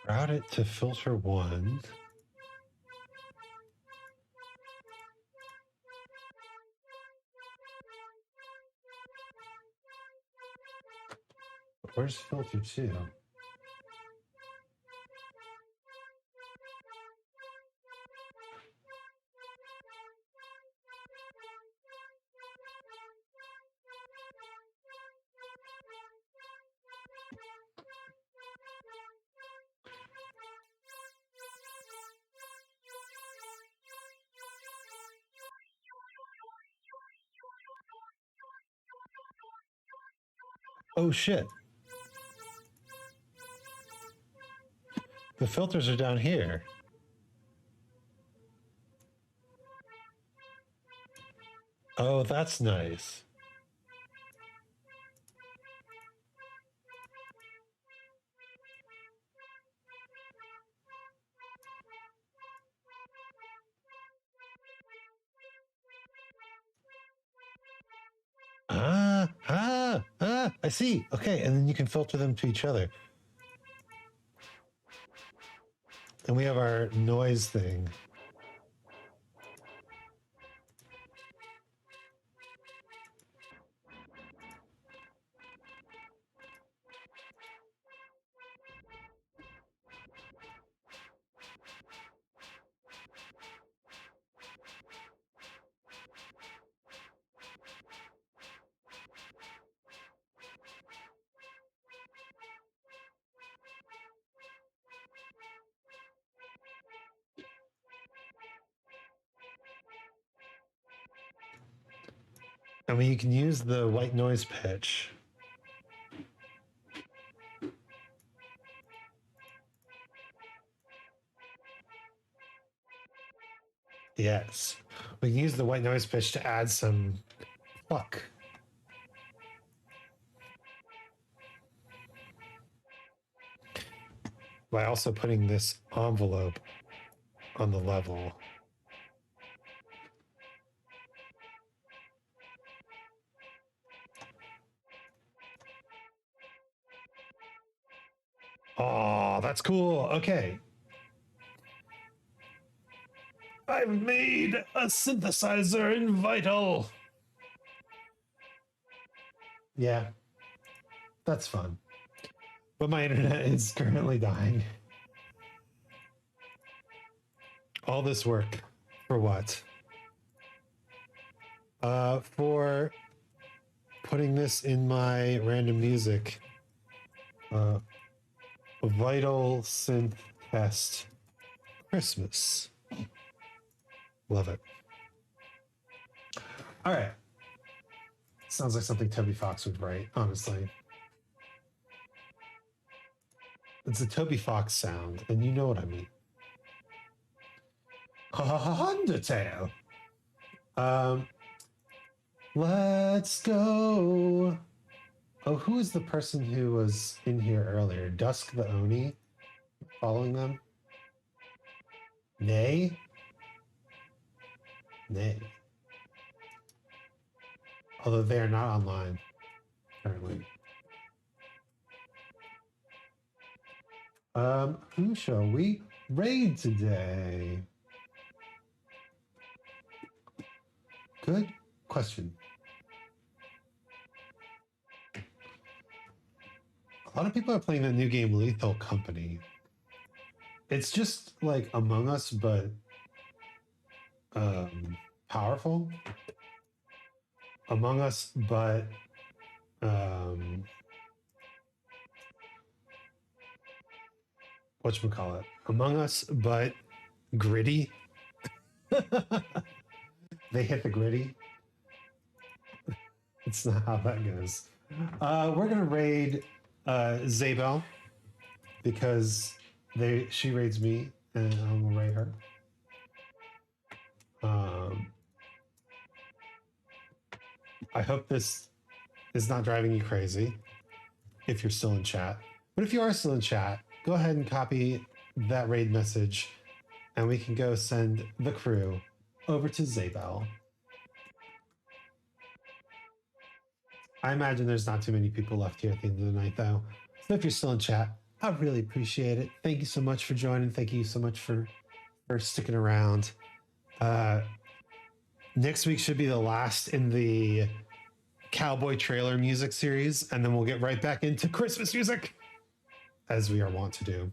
Route it to filter 1. Where's filter 2? Oh shit. The filters are down here. Oh, that's nice. I see. Okay, and then you can filter them to each other. And we have our noise thing. I mean, you can use the white noise pitch. Yes. We can use the white noise pitch to add some pluck. By also putting this envelope on the level. Oh, that's cool. Okay. I've made a synthesizer in Vital. Yeah, that's fun. But my internet is currently dying. All this work for what? For putting this in my random music. Vital synth test Christmas. Love it. All right. Sounds like something Toby Fox would write, honestly. It's a Toby Fox sound, and you know what I mean. Undertale. Let's go. Oh, who is the person who was in here earlier? Dusk the Oni? Following them? Nay? Nay. Although they are not online, currently. Who shall we raid today? Good question. A lot of people are playing that new game, Lethal Company. It's just like Among Us, but powerful. Among Us, but whatchamacallit? Among Us, but gritty. They hit the gritty. It's not how that goes. We're gonna raid Zabel because she raids me and I'm gonna raid her. I hope this is not driving you crazy if you're still in chat. But if you are still in chat, go ahead and copy that raid message and we can go send the crew over to Zabel. I imagine there's not too many people left here at the end of the night, though. So if you're still in chat, I really appreciate it. Thank you so much for joining. Thank you so much for sticking around. Next week should be the last in the Cowboy trailer music series, and then we'll get right back into Christmas music, as we are wont to do.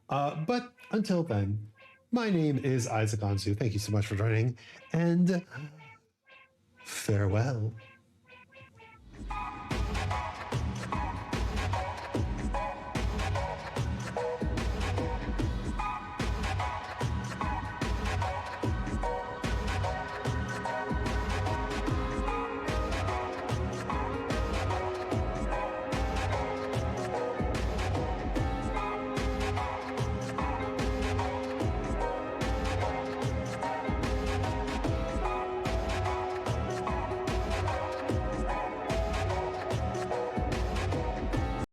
But until then, my name is Isaac Anzu. Thank you so much for joining, and farewell.